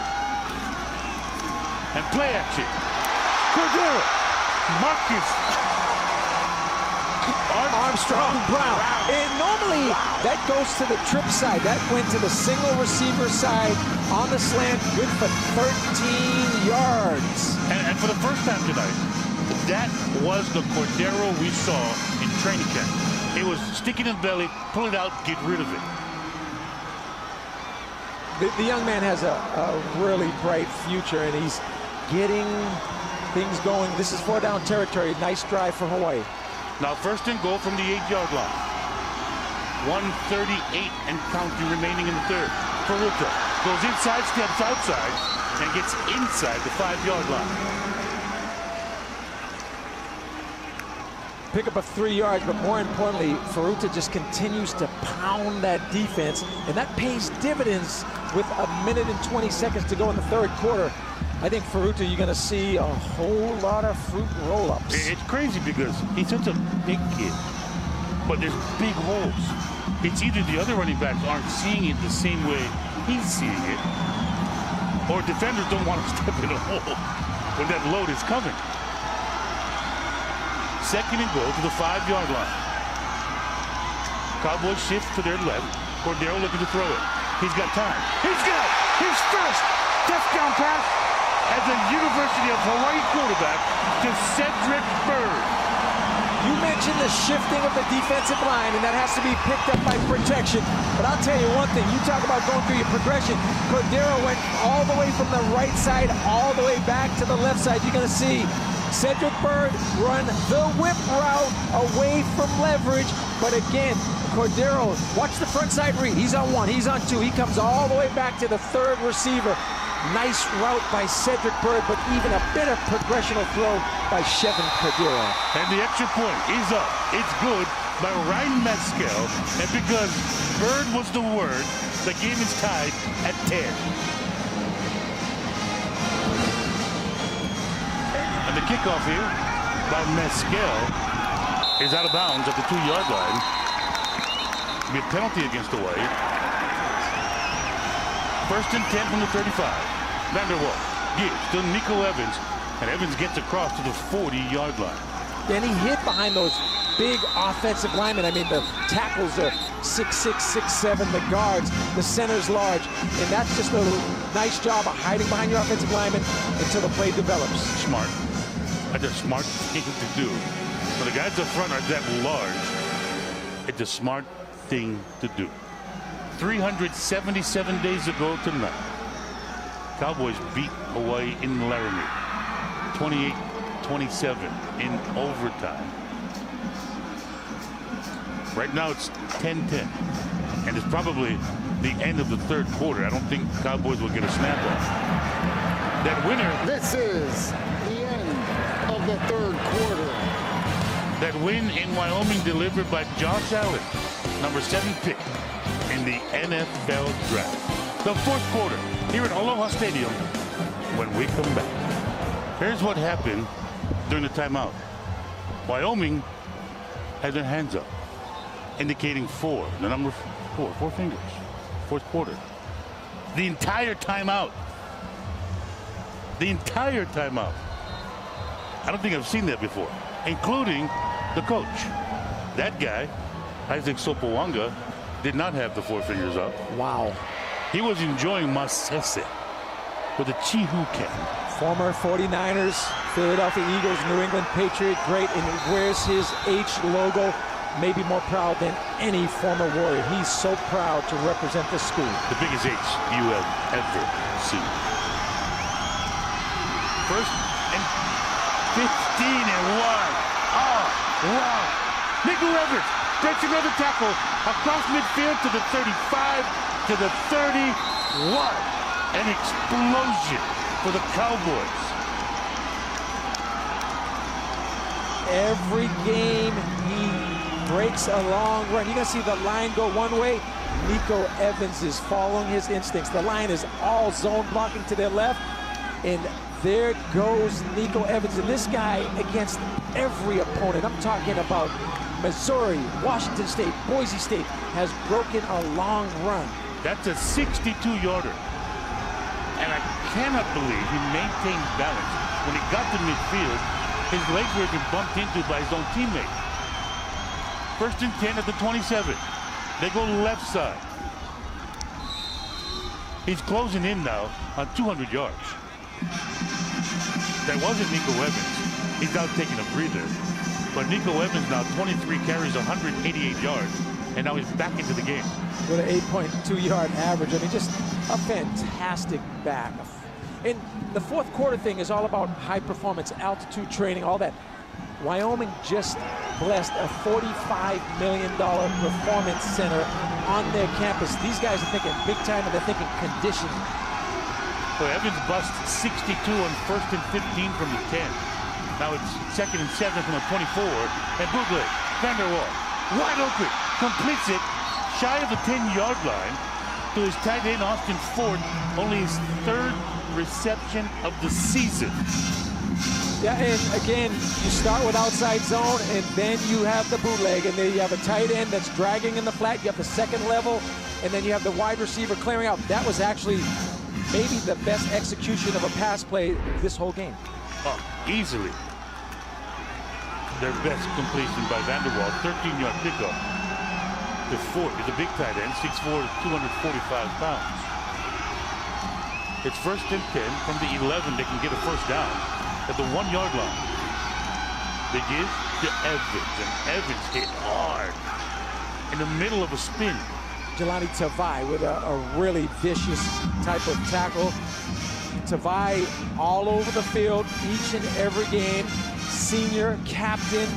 And play action. Cordero. Marcus Armstrong Brown. And normally that goes to the trip side. That went to the single receiver side on the slant. Good for 13 yards. And for the first time tonight, that was the Cordero we saw in training camp. It was stick it in the belly, pull it out, get rid of it. The young man has a really bright future, and he's getting things going. This is 4-down territory. Nice drive for Hawaii. Now 1st and goal from the 8-yard line. 1:38 and counting remaining in the third. Ferruta goes inside, steps outside, and gets inside the 5-yard line. Pick up of 3 yards, but more importantly, Ferruta just continues to pound that defense, and that pays dividends with 1 minute and 20 seconds to go in the third quarter. I think Ferruta, you're going to see a whole lot of fruit roll-ups. It's crazy because he's such a big kid, but there's big holes. It's either the other running backs aren't seeing it the same way he's seeing it, or defenders don't want to step in a hole when that load is coming. 2nd and goal to the 5-yard line. Cowboys shift to their left. Cordero looking to throw it. He's got time. He's got his first touchdown pass as a University of Hawaii quarterback to Cedric Bird. You mentioned the shifting of the defensive line, and that has to be picked up by protection. But I'll tell you one thing. You talk about going through your progression. Cordero went all the way from the right side all the way back to the left side. You're going to see Cedric Bird run the whip route away from leverage. But again, Cordero, watch the front side read. He's on 1, he's on 2. He comes all the way back to the third receiver. Nice route by Cedric Bird, but even a bit of progressional throw by Chevron Cordero. And the extra point is up. It's good by Ryan Mescal. And because Bird was the word, the game is tied at 10. And the kickoff here by Mescal is out of bounds at the 2-yard line. It'll be a penalty against Hawaii. 1st and 10 from the 35. Vanderwall gives to Nico Evans, and Evans gets across to the 40-yard line. And he hid behind those big offensive linemen. I mean, the tackles are 6'6", 6'7", the guards, the center's large, and that's just a nice job of hiding behind your offensive lineman until the play develops. Smart. That's a smart thing to do. When the guys up front are that large, It's a smart thing to do. 377 days ago tonight, Cowboys beat Hawaii in Laramie, 28-27 in overtime. Right now it's 10-10, and it's probably the end of the third quarter. I don't think Cowboys will get a snap off. That winner. This is the end of the third quarter. That win in Wyoming delivered by Josh Allen, number 7 pick in the NFL draft. The fourth quarter here at Aloha Stadium when we come back. Here's what happened during the timeout. Wyoming had their hands up, indicating four, the number four fingers. Fourth quarter. The entire timeout. The entire timeout. I don't think I've seen that before, including the coach. That guy, Isaac Sopawanga, did not have the four fingers up. Wow. He was enjoying Masese with a Chihu can. Former 49ers, Philadelphia Eagles, New England Patriot, great, and he wears his H logo, maybe more proud than any former Warrior. He's so proud to represent the school. The biggest H you have ever seen. First and 15 and 1. Oh, wow. Nico Evans breaks another tackle across midfield to the 35, to the 31. An explosion for the Cowboys. Every game he breaks a long run. You're going to see the line go one way. Nico Evans is following his instincts. The line is all zone blocking to their left. And there goes Nico Evans. And this guy against every opponent. I'm talking about Missouri, Washington State, Boise State has broken a long run. That's a 62-yarder. And I cannot believe he maintained balance. When he got to midfield, his legs were being bumped into by his own teammate. First and 10 at the 27. They go left side. He's closing in now on 200 yards. That wasn't Nico Evans. He's now taking a breather. But Nico Evans now 23 carries, 188 yards. And now he's back into the game. With an 8.2-yard average. I mean, just a fantastic back. And the fourth quarter thing is all about high performance, altitude training, all that. Wyoming just blessed a $45 million performance center on their campus. These guys are thinking big time, and they're thinking conditioning. So Evans busts 62 on first and 15 from the 10. Now it's second and 7 from the 24. And bootleg, Vanderwall, wide open, completes it shy of the 10-yard line to his tight end, Austin Ford, only his third reception of the season. Yeah, and again, you start with outside zone, and then you have the bootleg, and then you have a tight end that's dragging in the flat. You have the second level, and then you have the wide receiver clearing out. That was actually maybe the best execution of a pass play this whole game. Oh, easily. Their best completion by Vanderwall, 13-yard pickup. The Ford is a big tight end, 6'4", 245 pounds. It's first and 10 from the 11. They can get a first down at the 1-yard line. They give to Evans, and Evans hit hard in the middle of a spin. Jelani Tavai with a really vicious type of tackle. Tavai all over the field each and every game. Senior captain.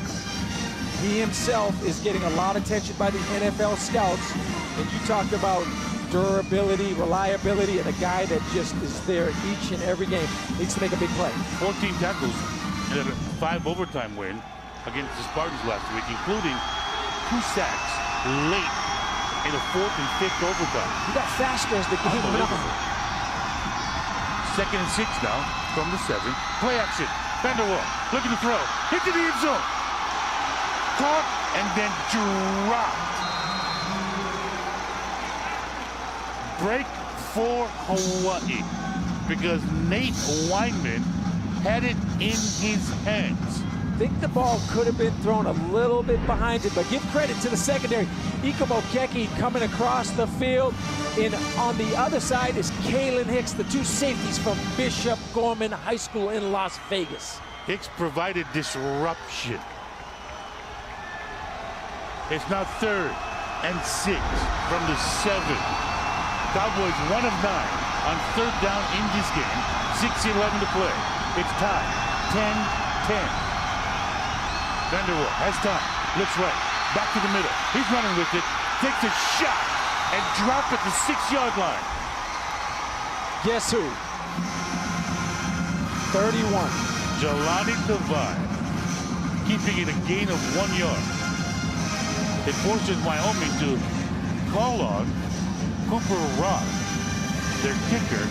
He himself is getting a lot of attention by the NFL scouts. And you talked about durability, reliability, and a guy that just is there each and every game. Needs to make a big play. 14 tackles and a 5 overtime win against the Spartans last week, including 2 sacks late in the 4th and 5th overtime. He got faster as the game went on. Second and 6 now from the 7. Play action. Vanderwall looking to throw. Into the end zone. Caught and then dropped. Break for Hawaii because Nate Weinman had it in his hands. I think the ball could have been thrown a little bit behind it, but give credit to the secondary. Ika Mokeki coming across the field. And on the other side is Kalen Hicks, the 2 safeties from Bishop Gorman High School in Las Vegas. Hicks provided disruption. It's now 3rd and 6 from the 7. Cowboys 1 of 9 on 3rd down in this game. 6:11 to play. It's tied 10-10. Vanderwall has time. Looks right. Back to the middle. He's running with it. Takes a shot and dropped at the 6-yard line. Guess who? 31. Jelani Tavai keeping it a gain of 1 yard. It forces Wyoming to call on Cooper Rock, their kicker,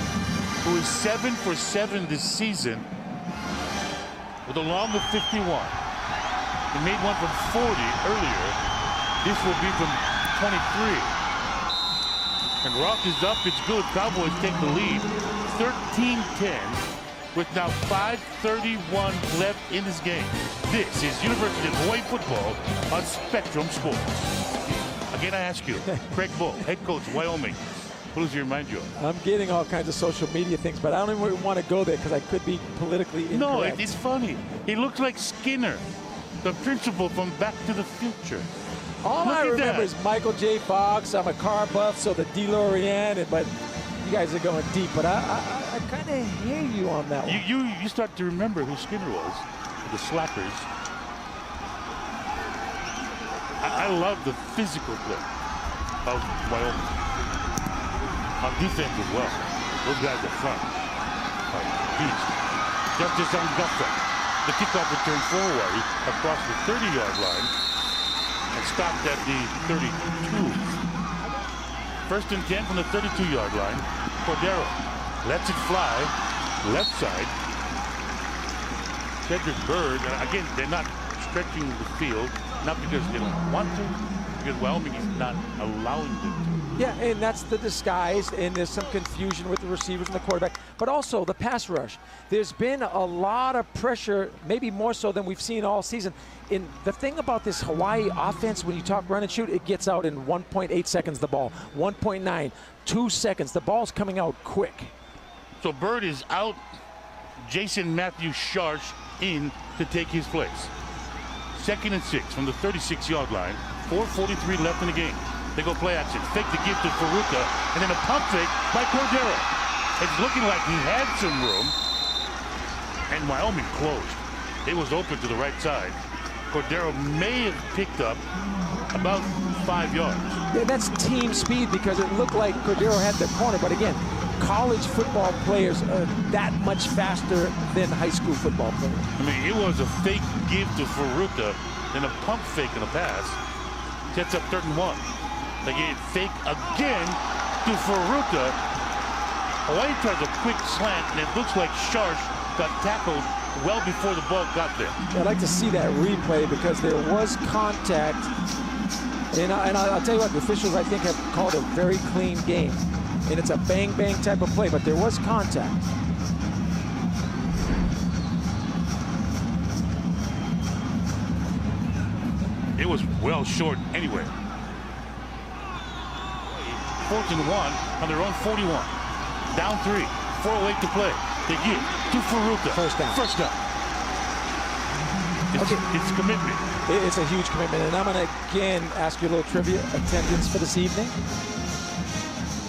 who is 7 for 7 this season with a long of 51. He made one from 40 earlier. This will be from 23. And Rock is up. It's good. Cowboys take the lead. 13-10 with now 5:31 left in this game. This is University of Hawaii football on Spectrum Sports. Again, I ask you, Craig Bull, head coach, Wyoming, what does he remind you of? I'm getting all kinds of social media things, but I don't even want to go there because I could be politically incorrect. No, it's funny. He looks like Skinner, the principal from Back to the Future. All Look I at remember that. is Michael J. Fox. I'm a car buff, so the DeLorean, but you guys are going deep. But I kind of hear you on that one. You start to remember who Skinner was, the Slackers. I love the physical play of Wyoming. On defense as well. Those guys up front are beasts. Justice Anguffa. The kickoff return for Hawaii across the 30-yard line and stopped at the 32. 1st and 10 from the 32-yard line. Cordero lets it fly. Left side. Cedric Bird. And again, they're not stretching the field. Not because they don't want to. Because Wyoming is not allowing them to. Yeah, and that's the disguise, and there's some confusion with the receivers and the quarterback, but also the pass rush. There's been a lot of pressure, maybe more so than we've seen all season. And the thing about this Hawaii offense, when you talk run and shoot, it gets out in 1.8 seconds the ball, 1.9, 2 seconds. The ball's coming out quick. So Bird is out. Jason Matthew Sharsh in to take his place. 2nd and 6 from the 36-yard line. 4:43 left in the game. They go play action. Fake the give to Faruka, and then a pump fake by Cordero. It's looking like he had some room, and Wyoming closed. It was open to the right side. Cordero may have picked up about 5 yards. Yeah, that's team speed because it looked like Cordero had the corner, but again, college football players are that much faster than high school football players. I mean, it was a fake give to Faruka, then a pump fake and a pass. Sets up 3rd and 1. They get fake again to Faruka. Hawaii tries a quick slant, and it looks like Sharsh got tackled well before the ball got there. I'd like to see that replay because there was contact. And I'll tell you what, the officials, I think, have called a very clean game. And it's a bang-bang type of play, but there was contact. It was well short anyway. 4th and 1 on their own 41. Down 3. 4:08 to play. They give to Faruka. First down. First down. It's commitment. It's a huge commitment. And I'm going to, again, ask you a little trivia. Attendance for this evening.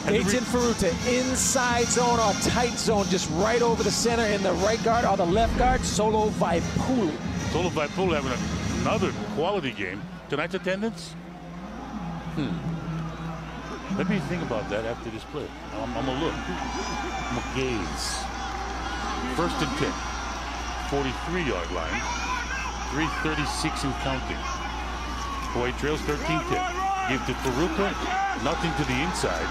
Dayton Faruta, inside zone or tight zone, just right over the center in the right guard or the left guard, Solo Vaipulu. Solo Vaipulu having another quality game. Tonight's attendance? Let me think about that after this play. I'm going to look. I'm going to gaze. 1st and 10. 43-yard line. 3:36 and counting. Hawaii trails 13-10. Give to Faruka. Nothing to the inside.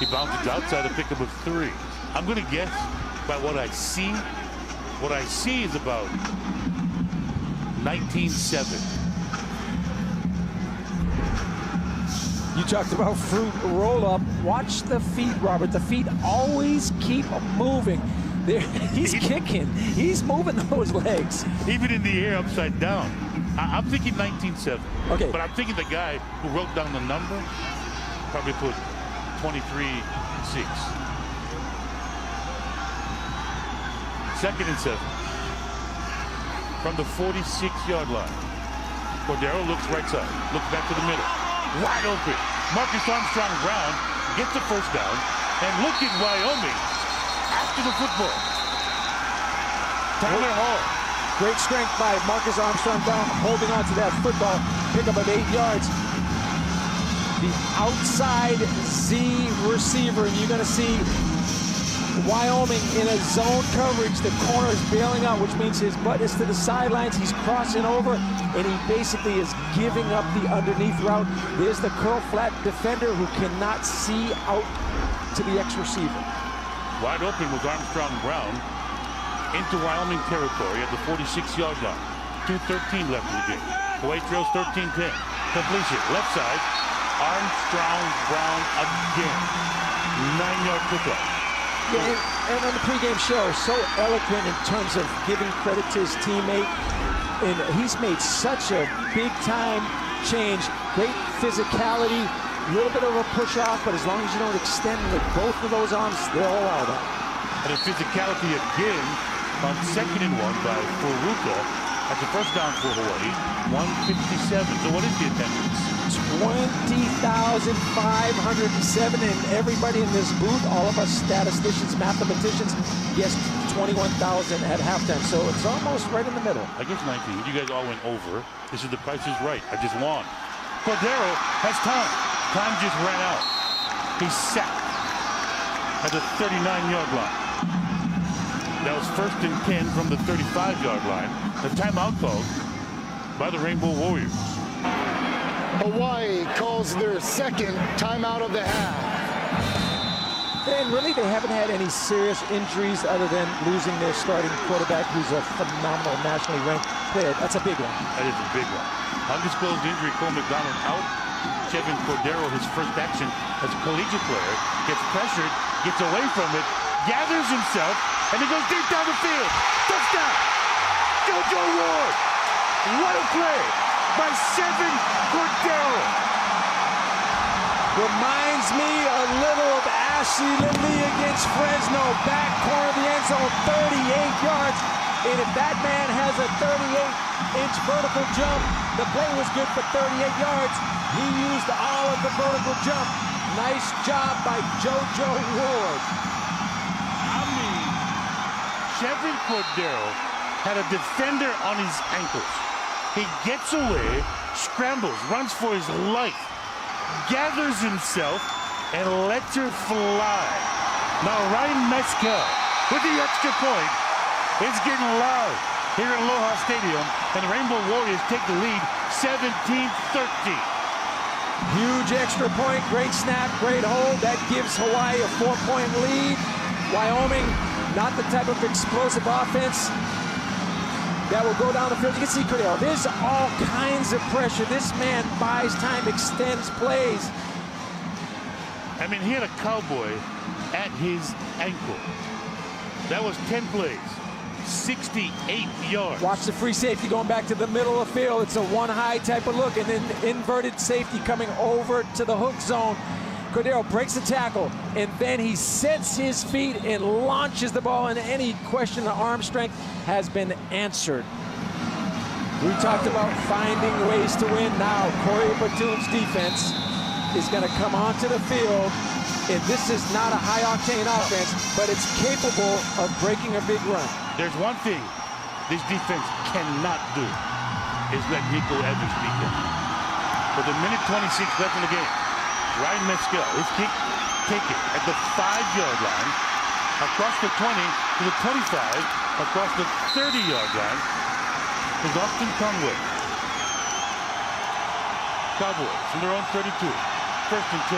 He bounces outside to pick up a 3. I'm going to guess by what I see. What I see is about 19-7. You talked about fruit roll-up. Watch the feet, Robert. The feet always keep moving. He's kicking. He's moving those legs. Even in the air upside down. I'm thinking 19-7. Okay. But I'm thinking the guy who wrote down the number probably put 23-6. 2nd and 7. From the 46-yard line. Cordero looks right side, looks back to the middle. Wide open. Marcus Armstrong Brown gets the first down. And look at Wyoming after the football. Tyler Hall. Great strength by Marcus Armstrong Brown holding on to that football. Pickup of 8 yards. The outside Z receiver, and you're going to see Wyoming in a zone coverage. The corner is bailing out, which means his butt is to the sidelines. He's crossing over, and he basically is giving up the underneath route. There's the curl flat defender who cannot see out to the ex-receiver. Wide open with Armstrong Brown into Wyoming territory at the 46-yard line. 2:13 left in the game. Hawaii trails 13-10. Completion, left side. Armstrong Brown again. 9-yard pickup. Yeah, and on the pregame show, so eloquent in terms of giving credit to his teammate. And he's made such a big-time change. Great physicality, a little bit of a push-off, but as long as you don't extend with both of those arms, they'll allow that. And a physicality again on 2nd and 1 by Furuta at the first down for Hawaii. 157. So what is the attendance? 20,507, and everybody in this booth, all of us statisticians, mathematicians, guessed 21,000 at halftime. So it's almost right in the middle. I guess 19. You guys all went over. This is The Price is Right. I just won. Cordero has time. Time just ran out. He's sacked at the 39-yard line. That was 1st and 10 from the 35-yard line. The timeout called by the Rainbow Warriors. Hawaii calls their second timeout of the half. And really, they haven't had any serious injuries other than losing their starting quarterback, who's a phenomenal nationally ranked player. That's a big one. That is a big one. Undisclosed injury, Cole McDonald out. Chevin Cordero, his first action as a collegiate player, gets pressured, gets away from it, gathers himself, and he goes deep down the field. Touchdown! JoJo Ward! What a play by Chevin Cordero! Reminds me a little of Ashley Lindley against Fresno. Back corner of the end zone, 38 yards. And if that man has a 38-inch vertical jump, the play was good for 38 yards. He used all of the vertical jump. Nice job by JoJo Ward. I mean, Chevin Cordero had a defender on his ankles. He gets away, scrambles, runs for his life, gathers himself, and lets her fly. Now Ryan Mescal with the extra point. It's getting loud here at Aloha Stadium, and the Rainbow Warriors take the lead 17-13. Huge extra point, great snap, great hold. That gives Hawaii a 4-point lead. Wyoming, not the type of explosive offense that will go down the field. You can see Cordero. There's all kinds of pressure. This man buys time, extends plays. I mean, he had a cowboy at his ankle. That was 10 plays, 68 yards. Watch the free safety going back to the middle of the field. It's a one-high type of look, and then inverted safety coming over to the hook zone. Cordero breaks the tackle, and then he sets his feet and launches the ball, and any question of arm strength has been answered. We talked about finding ways to win. Now Corey Batoon's defense is going to come onto the field, and this is not a high-octane offense, but it's capable of breaking a big run. There's one thing this defense cannot do is let Nico Evans beat them. With a minute 26 left in the game, Ryan Mescal, his kick taken at the 5-yard line, across the 20 to the 25, across the 30-yard line is Austin Conway. Cowboys from their own 32, 1st and 10.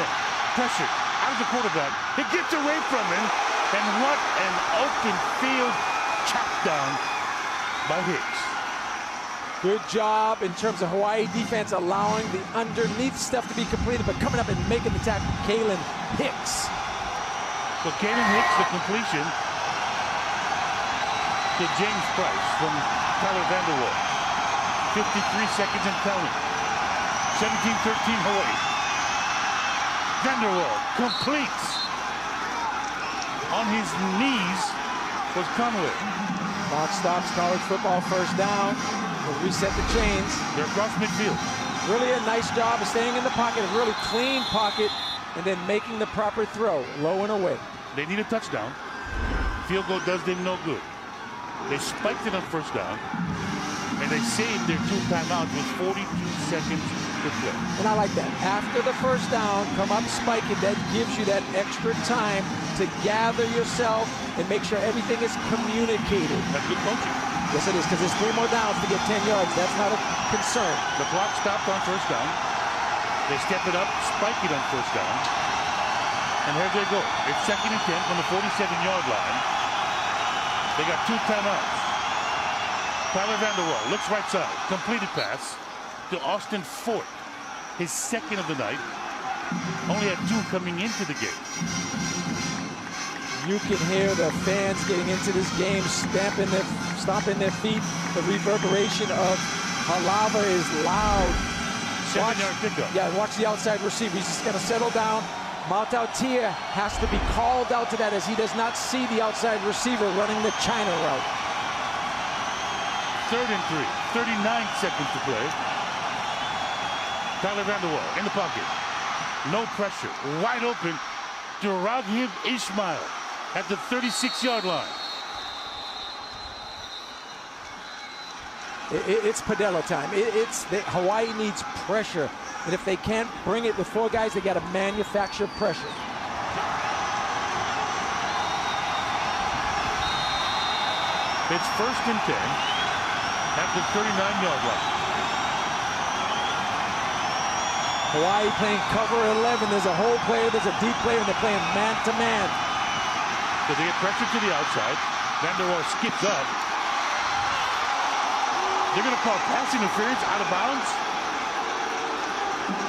Pressured out of the quarterback. It gets away from him, and what an open field chop down by Hicks. Good job in terms of Hawaii defense allowing the underneath stuff to be completed, but coming up and making the tackle, Kalen Hicks. So Kalen Hicks, the completion to James Price from Tyler Vanderwall. 53 seconds and counting. 17-13 Hawaii. Vanderwall completes. On his knees was Conway. Clock stops, college football first down. We'll reset the chains. They're across midfield. Really a nice job of staying in the pocket, a really clean pocket, and then making the proper throw, low and away. They need a touchdown. Field goal does them no good. They spiked it on first down, and they saved their 2 timeouts with 42 seconds to play. And I like that. After the first down, come up, spike it. That gives you that extra time to gather yourself and make sure everything is communicated. That's good coaching. Yes, it is, because there's 3 more downs to get 10 yards. That's not a concern. The clock stopped on first down. They step it up, spike it on first down. And here they go. It's 2nd and 10 from the 47-yard line. They got 2 timeouts. Tyler Vanderwall looks right side. Completed pass to Austin Fort. His 2nd of the night. Only had 2 coming into the game. You can hear the fans getting into this game, stomping their feet. The reverberation of Halava is loud. 7-yard pickup. Yeah, watch the outside receiver. He's just going to settle down. Maltautia has to be called out to that as he does not see the outside receiver running the China route. 3rd and 3. 39 seconds to play. Tyler Vanderwall in the pocket. No pressure. Wide open to Raghib Ismail at the 36-yard line. It's Padilla time. Hawaii needs pressure. And if they can't bring it with 4 guys, they got to manufacture pressure. It's 1st and 10 at the 39-yard line. Hawaii playing cover 11. There's a hole player, there's a deep player, and they're playing man-to-man. So they get pressure to the outside. Vanderwall skips up. They're going to call pass interference out of bounds.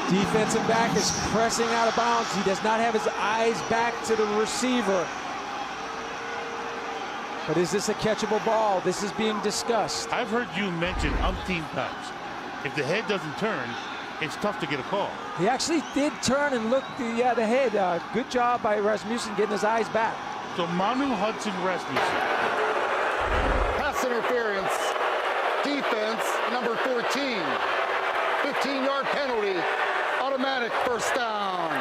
Defensive back is pressing out of bounds. He does not have his eyes back to the receiver. But is this a catchable ball? This is being discussed. I've heard you mention umpteen times. If the head doesn't turn, it's tough to get a call. He actually did turn and look the head. Good job by Rasmussen getting his eyes back. So Manu Hudson Rasmussen. Pass interference. Defense, number 14. 15-yard penalty. Automatic first down.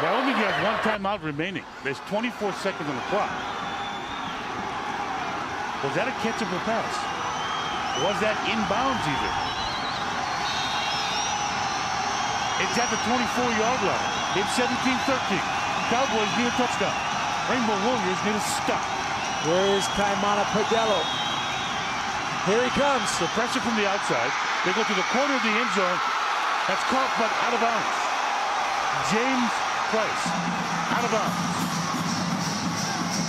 Wyoming has 1 timeout remaining. There's 24 seconds on the clock. Was that a catchable pass? Was that inbounds even? It's at the 24-yard line. It's 17-13. Cowboys need a touchdown. Rainbow Warriors need a stop. Where is Kaimana Padello? Here he comes. The pressure from the outside. They go to the corner of the end zone. That's caught, but out of bounds. James Price, out of bounds.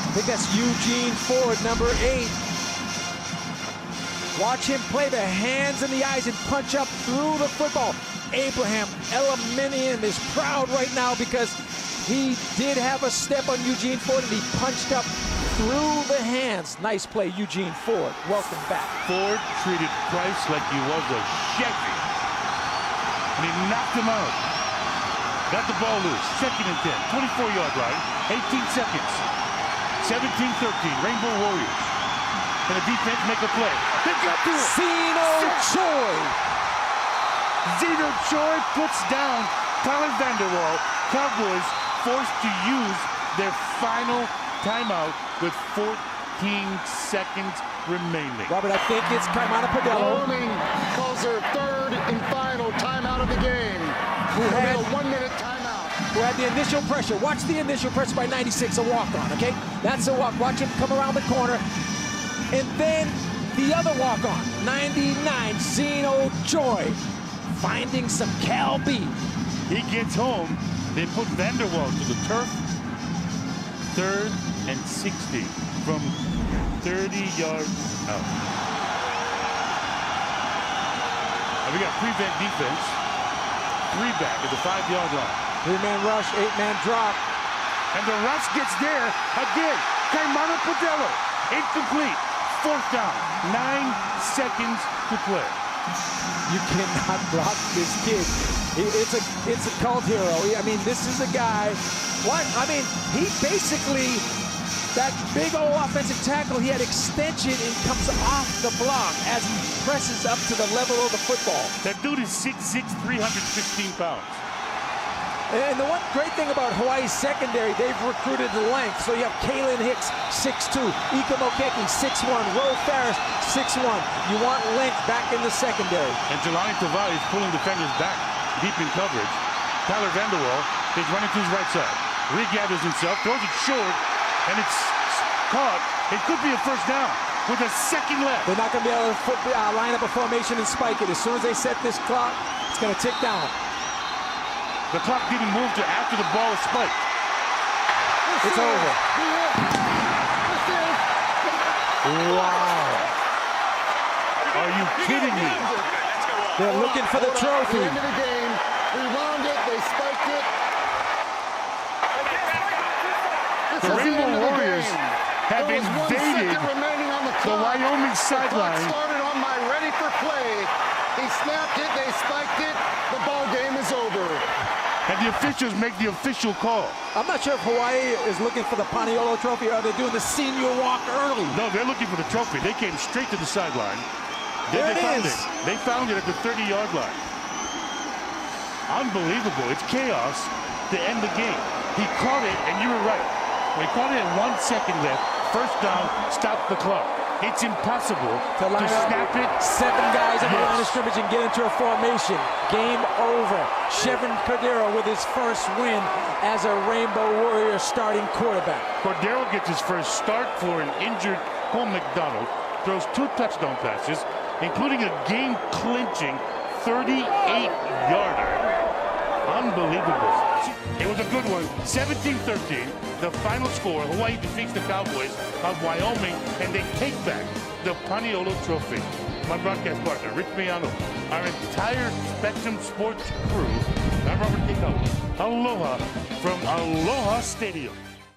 I think that's Eugene Ford, number 8. Watch him play the hands and the eyes and punch up through the football. Abraham Elaminian is proud right now because he did have a step on Eugene Ford and he punched up through the hands. Nice play, Eugene Ford. Welcome back. Ford treated Price like he was a Chevy. And he knocked him out. Got the ball loose. 2nd and 10. 24-yard line. 18 seconds. 17-13. Rainbow Warriors. Can the defense make a play? They got to it. Zeno Choi. Zeno Choi puts down Tyler Vanderwall. Cowboys forced to use their final timeout with 14 seconds remaining. Robert, I think it's Kaimana Padello. Wyoming calls their 3rd and final timeout of the game. Who had a 1-minute timeout. Who had the initial pressure. Watch the initial pressure by 96, a walk-on, okay? That's a walk. Watch him come around the corner. And then the other walk-on, 99, Zeno Choi, finding some Cal B. He gets home. They put Vanderwall to the turf. 3rd and 60 from 30 yards out. And we got prevent defense. 3 back at the 5-yard line. 3-man rush, 8-man drop. And the rush gets there again. Kaimana Padello. Incomplete. 4th down. 9 seconds to play. You cannot block this kid. It's a cult hero. I mean, this is a guy. What? I mean, he basically That big old offensive tackle, he had extension and comes off the block as he presses up to the level of the football. That dude is 6'6", 316 pounds. And the one great thing about Hawaii's secondary, they've recruited length. So you have Kalen Hicks, 6'2", Ika Mokeke, 6'1", Ro Farris, 6'1". You want length back in the secondary. And Jelani Tavai is pulling defenders back deep in coverage. Tyler Vanderwall is running to his right side. Regathers himself, throws it short, and it's caught. It could be a first down with a second left. They're not going to be able to line up a formation and spike it. As soon as they set this clock, it's going to tick down. The clock didn't move to after the ball is spiked. It's over. Wow. Are you kidding me? They're looking for the trophy. At the end of the game, we wound it, they spiked it. The Rainbow Warriors have invaded the Wyoming sideline. Started on my ready for play. He snapped it, they spiked it. The ball game is over. And the officials make the official call. I'm not sure if Hawaii is looking for the Paniolo trophy or they're doing the senior walk early. No, they're looking for the trophy. They came straight to the sideline. There Then it they found is. it. They found it at the 30-yard line. Unbelievable. It's chaos to end the game. He caught it, and you were right. When he caught it at 1 second left, first down, stop the clock. It's impossible To line up snap it. 7 guys on the line of Yes. scrimmage and get into a formation. Game over. Chevron Cordero with his first win as a Rainbow Warrior starting quarterback. Cordero gets his first start for an injured Cole McDonald. Throws 2 touchdown passes, including a game-clinching 38-yarder. Unbelievable. It was a good one. 17-13. The final score. Hawaii defeats the Cowboys of Wyoming, and they take back the Paniolo Trophy. My broadcast partner, Rich Miano, our entire Spectrum Sports crew. I'm Robert Kiko. Aloha from Aloha Stadium.